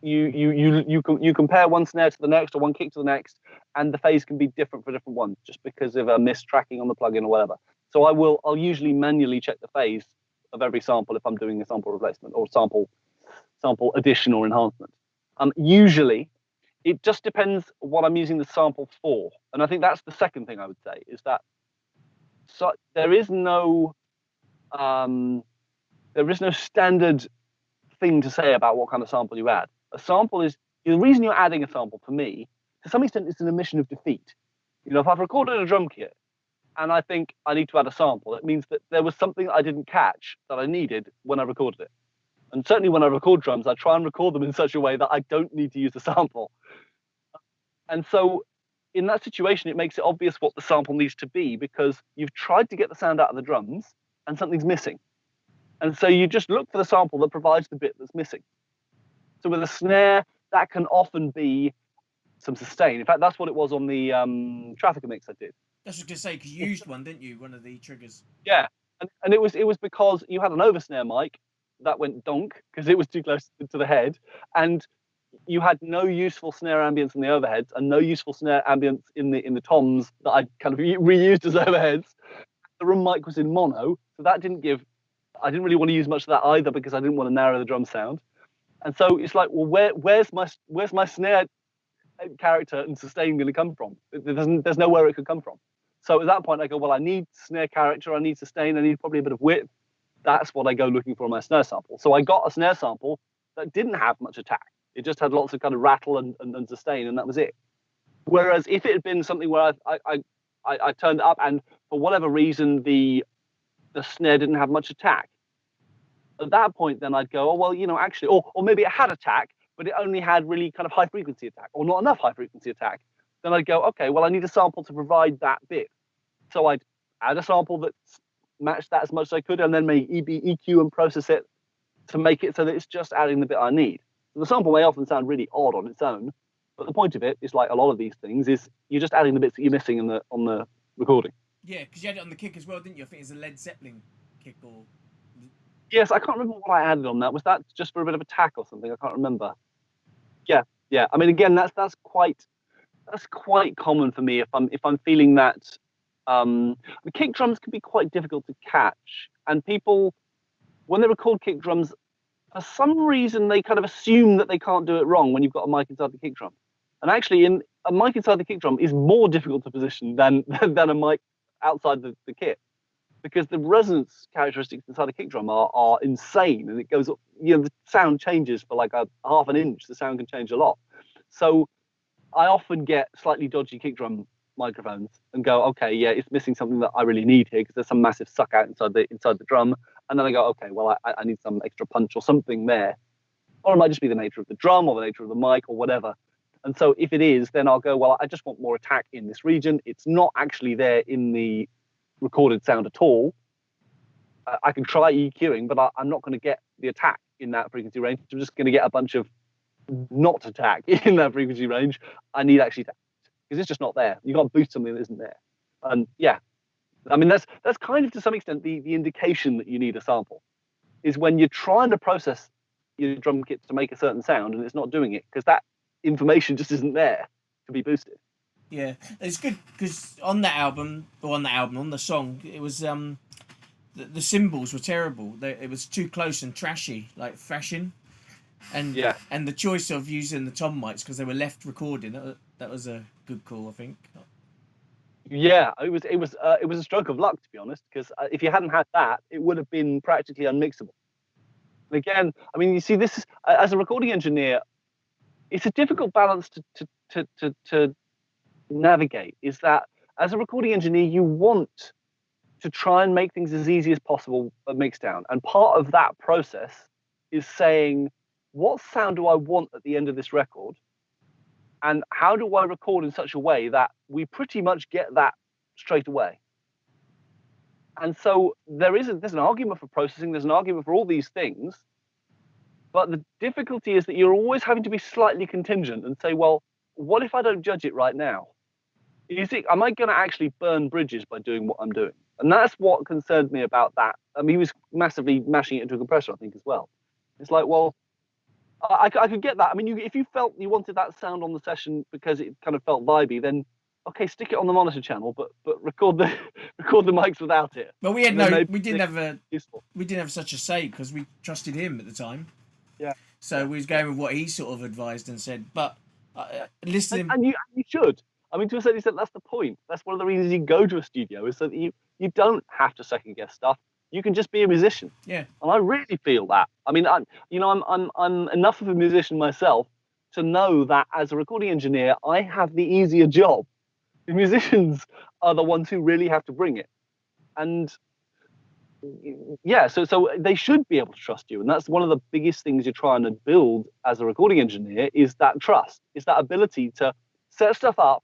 you compare one snare to the next or one kick to the next, and the phase can be different for different ones just because of a mistracking on the plugin or whatever. So I'll usually manually check the phase of every sample if I'm doing a sample replacement or sample addition or enhancement. Usually, it just depends what I'm using the sample for, and I think that's the second thing I would say is that there is no standard thing to say about what kind of sample you add. A sample is the reason you're adding a sample for me. To some extent, it's an admission of defeat. You know, if I've recorded a drum kit and I think I need to add a sample, it means that there was something I didn't catch that I needed when I recorded it. And certainly when I record drums, I try and record them in such a way that I don't need to use the sample. And so in that situation, it makes it obvious what the sample needs to be because you've tried to get the sound out of the drums and something's missing. And so you just look for the sample that provides the bit that's missing. So with a snare, that can often be some sustain. In fact, that's what it was on the Trafficker mix I did. That's what I was going to say, because you used one, didn't you? One of the triggers. Yeah, and it was because you had an oversnare mic that went donk because it was too close to the head, and you had no useful snare ambience in the overheads and no useful snare ambience in the toms that I kind of reused as overheads. The room mic was in mono, so that didn't give. I didn't really want to use much of that either because I didn't want to narrow the drum sound. And so it's like, well, where's my snare character and sustain going to come from? There's nowhere it could come from. So at that point, I go, well, I need snare character, I need sustain, I need probably a bit of width. That's what I go looking for in my snare sample. So I got a snare sample that didn't have much attack. It just had lots of kind of rattle and sustain, and that was it. Whereas if it had been something where I turned it up and for whatever reason the snare didn't have much attack, at that point, then I'd go, oh, well, you know, actually, or maybe it had attack, but it only had really kind of high frequency attack or not enough high frequency attack. Then I'd go, okay, well, I need a sample to provide that bit. So I'd add a sample that matched that as much as I could and then maybe EQ and process it to make it so that it's just adding the bit I need. So the sample may often sound really odd on its own, but the point of it is like a lot of these things is you're just adding the bits that you're missing on the recording. Yeah, because you had it on the kick as well, didn't you? I think it's a Led Zeppelin kick or... Yes, I can't remember what I added on that. Was that just for a bit of attack or something? I can't remember. Yeah. I mean, again, that's quite common for me if I'm feeling that the kick drums can be quite difficult to catch, and people when they record kick drums, for some reason they kind of assume that they can't do it wrong when you've got a mic inside the kick drum, and actually, a mic inside the kick drum is more difficult to position than a mic outside the kit. Because the resonance characteristics inside the kick drum are insane, and it goes up. You know, the sound changes for like a half an inch. The sound can change a lot. So I often get slightly dodgy kick drum microphones and go, okay, yeah, it's missing something that I really need here because there's some massive suck out inside the drum. And then I go, okay, well, I need some extra punch or something there, or it might just be the nature of the drum or the nature of the mic or whatever. And so if it is, then I'll go, well, I just want more attack in this region. It's not actually there in the recorded sound at all. I can try EQing, but I'm not going to get the attack in that frequency range. I'm just going to get a bunch of not attack in that frequency range. I need actually attack because it's just not there. You got to boost something that isn't there. And yeah, I mean that's kind of to some extent the indication that you need a sample is when you're trying to process your drum kit to make a certain sound and it's not doing it because that information just isn't there to be boosted. Yeah, it's good because on the song, it was the cymbals were terrible. It was too close and trashy, like thrashing, and the choice of using the tom mics because they were left recording. That was a good call, I think. Yeah, it was a stroke of luck, to be honest, because if you hadn't had that, it would have been practically unmixable. And again, I mean, you see, this is as a recording engineer, it's a difficult balance to navigate. Is that as a recording engineer, you want to try and make things as easy as possible at mixdown, and part of that process is saying, what sound do I want at the end of this record, and how do I record in such a way that we pretty much get that straight away? And so there's an argument for processing, there's an argument for all these things, But the difficulty is that you're always having to be slightly contingent and say, well, what if I don't judge it right now? Am I going to actually burn bridges by doing what I'm doing? And that's what concerned me about that. I mean, he was massively mashing it into a compressor, I think, as well. It's like, well, I could get that. I mean, if you felt you wanted that sound on the session because it kind of felt vibey, then okay, stick it on the monitor channel, but record the record the mics without it. But we didn't have such a say because we trusted him at the time. Yeah. So we was going with what he sort of advised and said. But listening, and you should. I mean, to a certain extent, that's the point. That's one of the reasons you go to a studio, is so that you don't have to second guess stuff. You can just be a musician. Yeah. And I really feel that. I mean, I'm enough of a musician myself to know that as a recording engineer, I have the easier job. The musicians are the ones who really have to bring it. And yeah, so they should be able to trust you. And that's one of the biggest things you're trying to build as a recording engineer, is that trust, is that ability to set stuff up,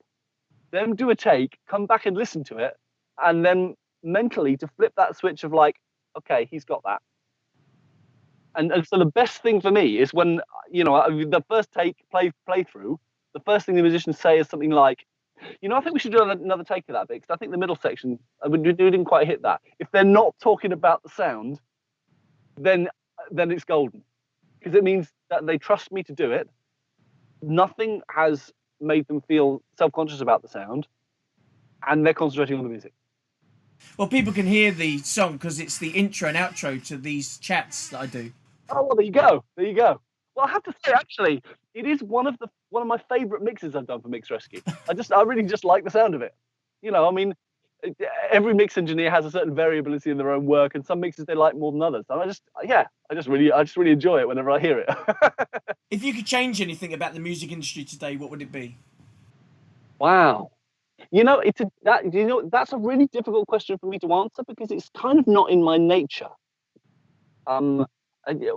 then do a take, come back and listen to it, and then mentally to flip that switch of like, okay, he's got that. And so the best thing for me is when, the first take playthrough, the first thing the musicians say is something like, I think we should do another take of that bit, because I think the middle section, we didn't quite hit that. If they're not talking about the sound, then it's golden, because it means that they trust me to do it. Nothing has made them feel self-conscious about the sound, and they're concentrating on the music. Well, people can hear the song because it's the intro and outro to these chats that I do. Oh, well, there you go. Well, I have to say, actually, it is one of my favourite mixes I've done for Mix Rescue. I really just like the sound of it. I mean, every mix engineer has a certain variability in their own work, and some mixes they like more than others. And I just really enjoy it whenever I hear it. If you could change anything about the music industry today, what would it be? Wow. That's a really difficult question for me to answer, because it's kind of not in my nature.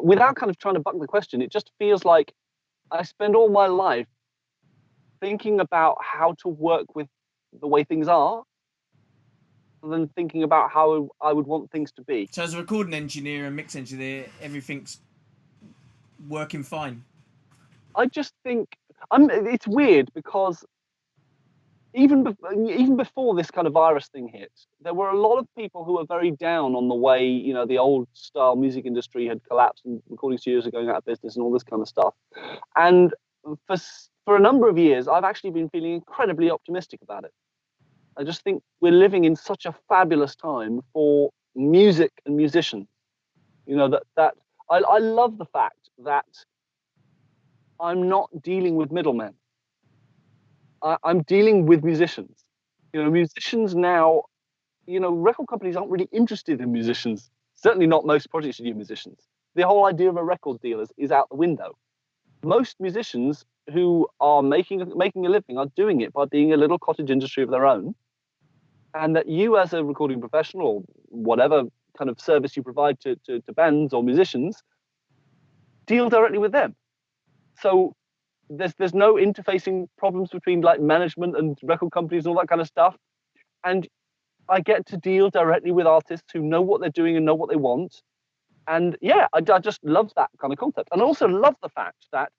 Without kind of trying to buck the question, it just feels like I spend all my life thinking about how to work with the way things are, rather than thinking about how I would want things to be. So as a recording engineer and mix engineer, everything's working fine. I just think it's weird, because even before this kind of virus thing hit, there were a lot of people who were very down on the way, the old style music industry had collapsed and recording studios are going out of business and all this kind of stuff. And for a number of years, I've actually been feeling incredibly optimistic about it. I just think we're living in such a fabulous time for music and musicians. That I love the fact that I'm not dealing with middlemen. I'm dealing with musicians. Musicians now, record companies aren't really interested in musicians. Certainly not most project studio musicians. The whole idea of a record deal is out the window. Most musicians who are making a living are doing it by being a little cottage industry of their own. And that you, as a recording professional, or whatever kind of service you provide to bands or musicians, deal directly with them. So there's no interfacing problems between like management and record companies and all that kind of stuff. And I get to deal directly with artists who know what they're doing and know what they want. And yeah, I just love that kind of concept. And I also love the fact that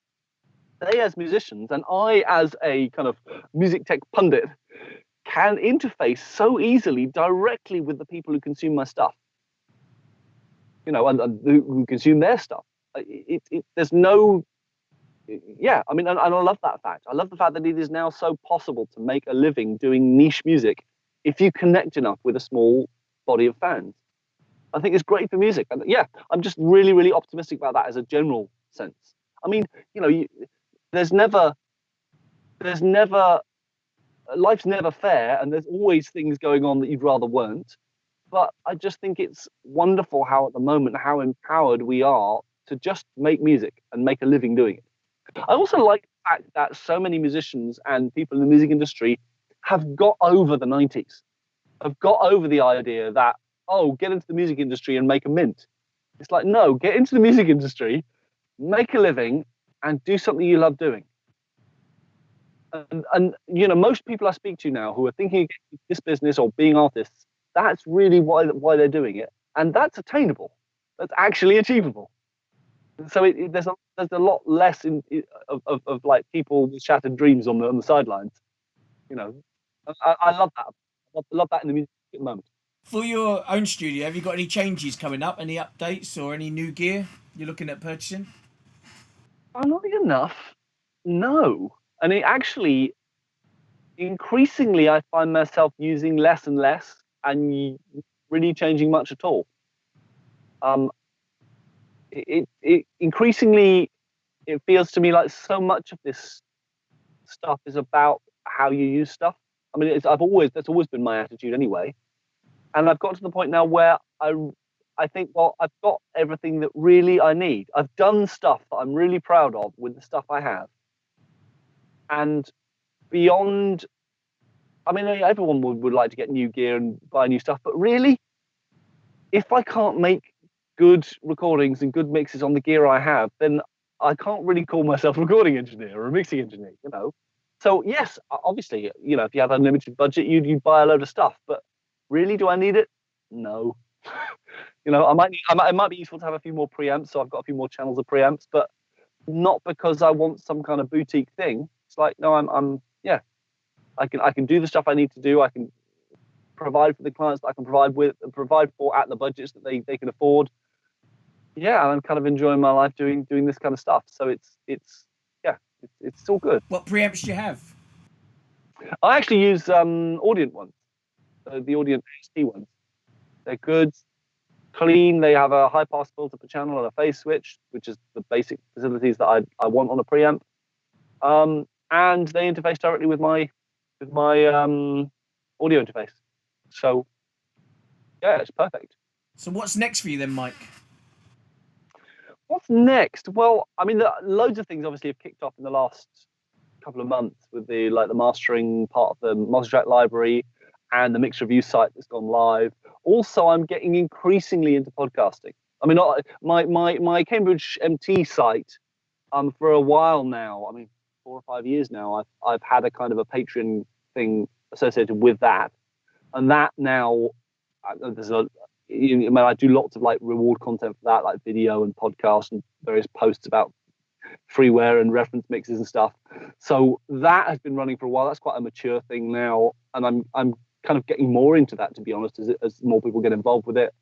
they, as musicians, and I, as a kind of music tech pundit, can interface so easily directly with the people who consume my stuff, and who consume their stuff. There's no, yeah, I mean, and I love that fact. I love the fact that it is now so possible to make a living doing niche music if you connect enough with a small body of fans. I think it's great for music. And yeah, I'm just really, really optimistic about that as a general sense. I mean, life's never fair, and there's always things going on that you'd rather weren't. But I just think it's wonderful how at the moment, how empowered we are to just make music and make a living doing it. I also like the fact that so many musicians and people in the music industry have got over the 90s, have got over the idea that, get into the music industry and make a mint. It's like, no, get into the music industry, make a living, and do something you love doing. And most people I speak to now who are thinking of this business or being artists, that's really why they're doing it. And that's attainable. That's actually achievable. So there's a lot less of like people with shattered dreams on the sidelines. You know, I love that. I love that in the music at the moment. For your own studio, have you got any changes coming up? Any updates or any new gear you're looking at purchasing? Funnily enough, no. And it actually, increasingly, I find myself using less and less, and really changing much at all. Um, it increasingly it feels to me like so much of this stuff is about how you use stuff. I mean, that's always been my attitude anyway. And I've got to the point now where I think, well, I've got everything that really I need. I've done stuff that I'm really proud of with the stuff I have. And beyond, I mean, everyone would like to get new gear and buy new stuff, but really, if I can't make good recordings and good mixes on the gear I have, then I can't really call myself a recording engineer or a mixing engineer, you know. So yes, obviously, you know, if you have unlimited budget, you buy a load of stuff. But really, do I need it? No. You know, it might be useful to have a few more preamps, so I've got a few more channels of preamps, but not because I want some kind of boutique thing. It's like, no, yeah, I can do the stuff I need to do. I can provide for the clients that I can provide for at the budgets that they can afford. Yeah, and I'm kind of enjoying my life doing this kind of stuff. So it's all good. What preamps do you have? I actually use Audient ones, the Audient AST ones. They're good, clean. They have a high pass filter per channel and a phase switch, which is the basic facilities that I want on a preamp. And they interface directly with my audio interface. So yeah, it's perfect. So what's next for you then, Mike? What's next? Well, I mean, loads of things obviously have kicked off in the last couple of months with the mastering part of the multitrack library and the mix review site that's gone live. Also, I'm getting increasingly into podcasting. I mean, my Cambridge MT site, for a while now. I mean, 4 or 5 years now. I've had a kind of a Patreon thing associated with that, and that now there's a. I mean, I do lots of like reward content for that, like video and podcasts and various posts about freeware and reference mixes and stuff. So that has been running for a while. That's quite a mature thing now, and I'm kind of getting more into that, to be honest, as more people get involved with it.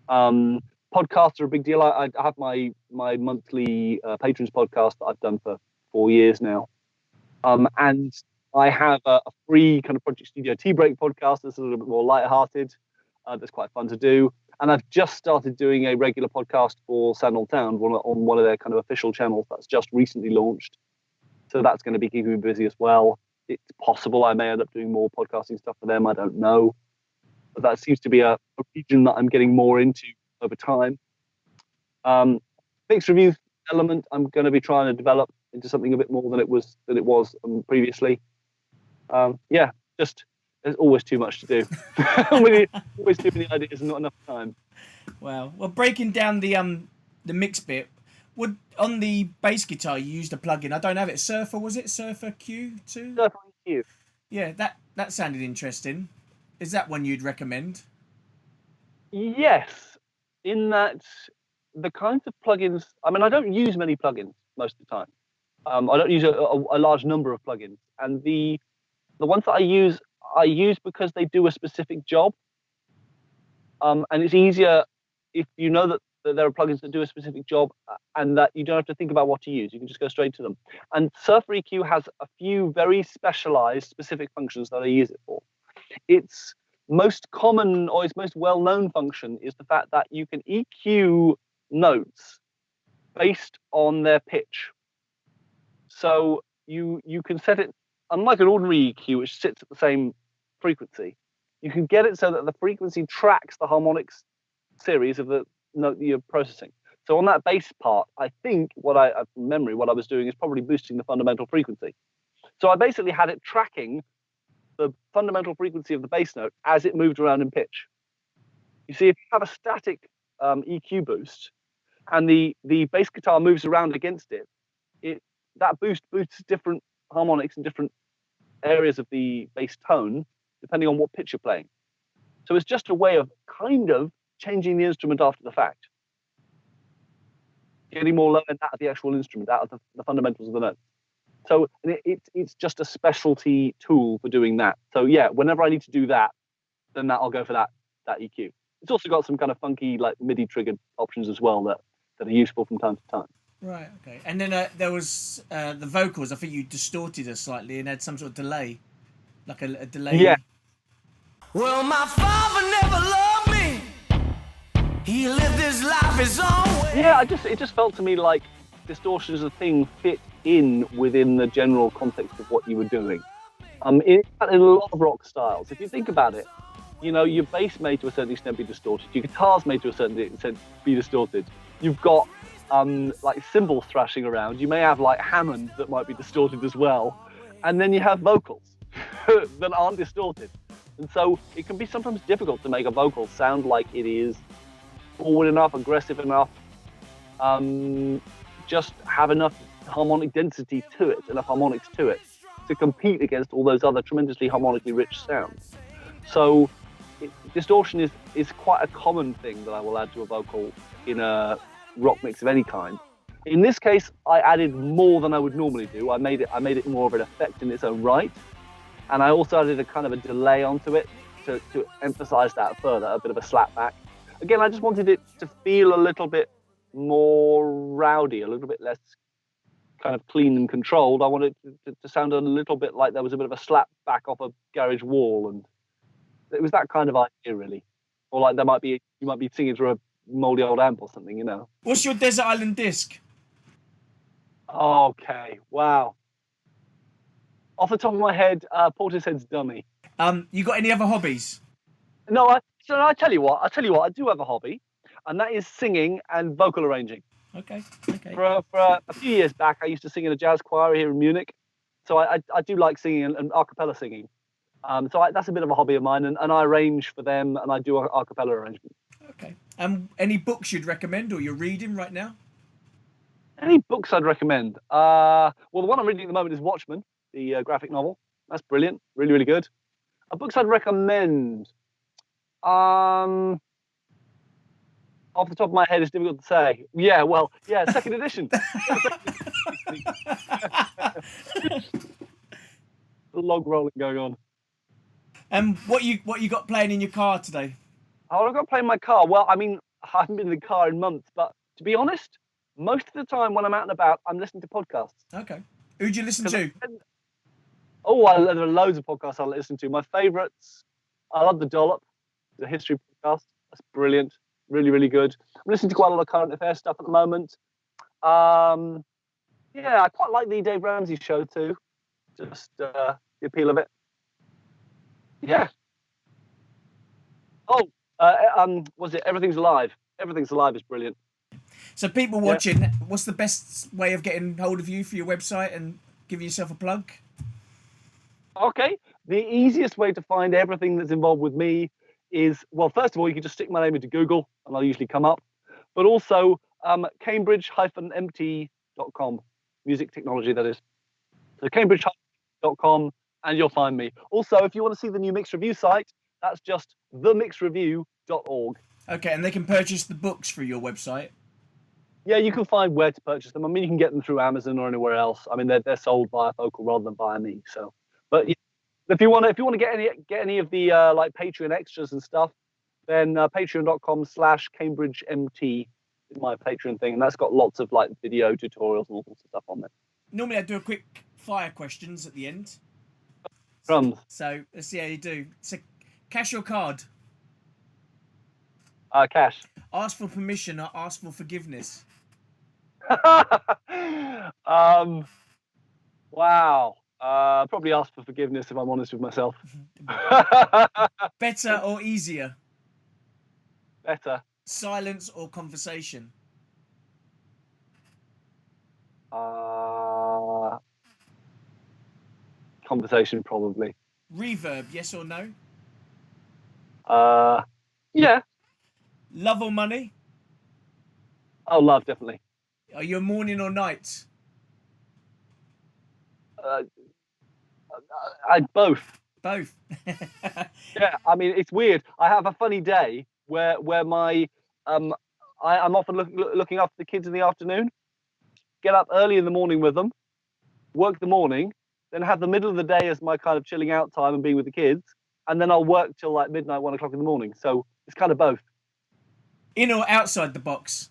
Podcasts are a big deal. I have my monthly patrons podcast that I've done for 4 years now, and I have a free kind of Project Studio Tea Break podcast that's a little bit more lighthearted. That's quite fun to do. And I've just started doing a regular podcast for Sandal Town on one of their kind of official channels that's just recently launched. So that's going to be keeping me busy as well. It's possible I may end up doing more podcasting stuff for them. I don't know. But that seems to be a region that I'm getting more into over time. Mixed review element, I'm going to be trying to develop into something a bit more than it was previously. Yeah, just there's always too much to do. Always too many ideas and not enough time. Wow. Well, breaking down the mix bit, would on the bass guitar you used a plugin? I don't have it. Surfer, was it Surfer Q2? Surfer Q. Yeah, that sounded interesting. Is that one you'd recommend? Yes, in that the kinds of plugins. I mean, I don't use many plugins most of the time. I don't use a large number of plugins, and the ones that I use because they do a specific job. And it's easier if you know that there are plugins that do a specific job and that you don't have to think about what to use. You can just go straight to them. And Surfer EQ has a few very specialized specific functions that I use it for. Its most common or its most well-known function is the fact that you can EQ notes based on their pitch. So you can set it, unlike an ordinary EQ, which sits at the same frequency, you can get it so that the frequency tracks the harmonics series of the note that you're processing. So on that bass part, I think from memory, what I was doing is probably boosting the fundamental frequency. So I basically had it tracking the fundamental frequency of the bass note as it moved around in pitch. You see, if you have a static EQ boost and the bass guitar moves around against it, that boosts different harmonics in different areas of the bass tone, depending on what pitch you're playing. So it's just a way of kind of changing the instrument after the fact. getting more learned out of the actual instrument, out of the fundamentals of the note. So it's just a specialty tool for doing that. So yeah, whenever I need to do that, then I'll go for that EQ. It's also got some kind of funky like MIDI triggered options as well that are useful from time to time. Right. Okay. And then there was the vocals. I think you distorted her slightly and had some sort of delay, like a delay. Yeah. Well, my father never loved me. He lived his life his own way. Yeah, it just felt to me like distortion as a thing fit in within the general context of what you were doing. In a lot of rock styles, if you think about it, you know, your bass may to a certain extent be distorted, your guitar's may to a certain extent be distorted. You've got like cymbals thrashing around. You may have like Hammond that might be distorted as well, and then you have vocals that aren't distorted. And so it can be sometimes difficult to make a vocal sound like it is forward enough, aggressive enough, just have enough harmonic density to it, enough harmonics to it, to compete against all those other tremendously harmonically rich sounds. So distortion is quite a common thing that I will add to a vocal in a rock mix of any kind. In this case, I added more than I would normally do. I made it more of an effect in its own right, and I also added a kind of a delay onto it to emphasize that further, a bit of a slap back. Again, I just wanted it to feel a little bit more rowdy, a little bit less kind of clean and controlled. I wanted it to sound a little bit like there was a bit of a slap back off a garage wall, and it was that kind of idea, really. Or like you might be singing through a moldy old amp or something, you know. What's your Desert Island Disc? Okay, wow. Off the top of my head, Portishead's Dummy. You got any other hobbies? No, I tell you what, I do have a hobby, and that is singing and vocal arranging. Okay. For a few years back, I used to sing in a jazz choir here in Munich, so I do like singing and a cappella singing. So that's a bit of a hobby of mine, and I arrange for them, and I do a cappella arrangement. Okay. Any books you'd recommend or you're reading right now? Any books I'd recommend? Well, the one I'm reading at the moment is Watchmen, the graphic novel. That's brilliant, really, really good. Books I'd recommend. Off the top of my head, it's difficult to say. Yeah, second edition. The log rolling going on. And what you got playing in your car today? Oh, I've got playing my car. Well, I mean, I haven't been in the car in months, but to be honest, most of the time when I'm out and about, I'm listening to podcasts. Okay. Who do you listen to? There are loads of podcasts I listen to. My favourites, I love The Dollop, the history podcast. That's brilliant. Really, really good. I'm listening to quite a lot of current affairs stuff at the moment. Yeah, I quite like the Dave Ramsey show too. Just the appeal of it. Yeah. Was it Everything's Alive? Everything's Alive is brilliant. So people watching, what's the best way of getting hold of you for your website and giving yourself a plug? Okay. The easiest way to find everything that's involved with me is, well, first of all, you can just stick my name into Google and I'll usually come up. But also cambridge-mt.com, music technology, that is. So cambridge-mt.com and you'll find me. Also, if you want to see the new Mix Review site, that's just themixreview.org. Okay, and they can purchase the books through your website? Yeah, you can find where to purchase them. I mean, you can get them through Amazon or anywhere else. I mean, they're sold via Focal rather than via me. So, but if you want to get any of the like Patreon extras and stuff, then patreon.com/CambridgeMT is my Patreon thing, and that's got lots of like video tutorials and all sorts of stuff on there. Normally, I do a quick fire questions at the end. Crumbs. So let's see how you do. So, cash or card? Cash. Ask for permission or ask for forgiveness? Wow. Probably ask for forgiveness if I'm honest with myself. Better or easier? Better. Silence or conversation? Conversation, probably. Reverb, yes or no? Yeah. Love or money? Oh, love, definitely. Are you a morning or night? Both. Both. Yeah, I mean, it's weird. I have a funny day where my I'm often looking after the kids in the afternoon. Get up early in the morning with them, work the morning, then have the middle of the day as my kind of chilling out time and being with the kids, and then I'll work till like midnight, 1 o'clock in the morning. So it's kind of both. In or outside the box?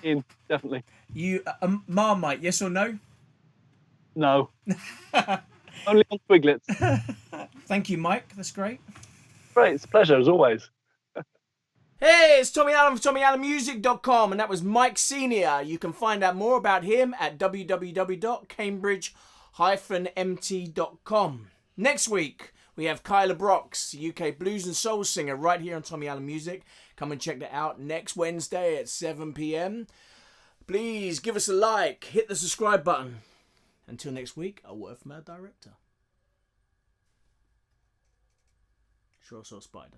In, definitely. You Marmite, yes or no? No. Only on Twiglets. Thank you, Mike. That's great. Great, it's a pleasure as always. Hey, it's Tommy Allen from TommyAllenMusic.com, and that was Mike Senior. You can find out more about him at www.cambridge-mt.com. Next week, we have Kyla Brox, UK blues and soul singer, right here on Tommy Allen Music. Come and check that out next Wednesday at 7 p.m. Please give us a like, hit the subscribe button. Until next week, a word from our director. Sure saw Spider.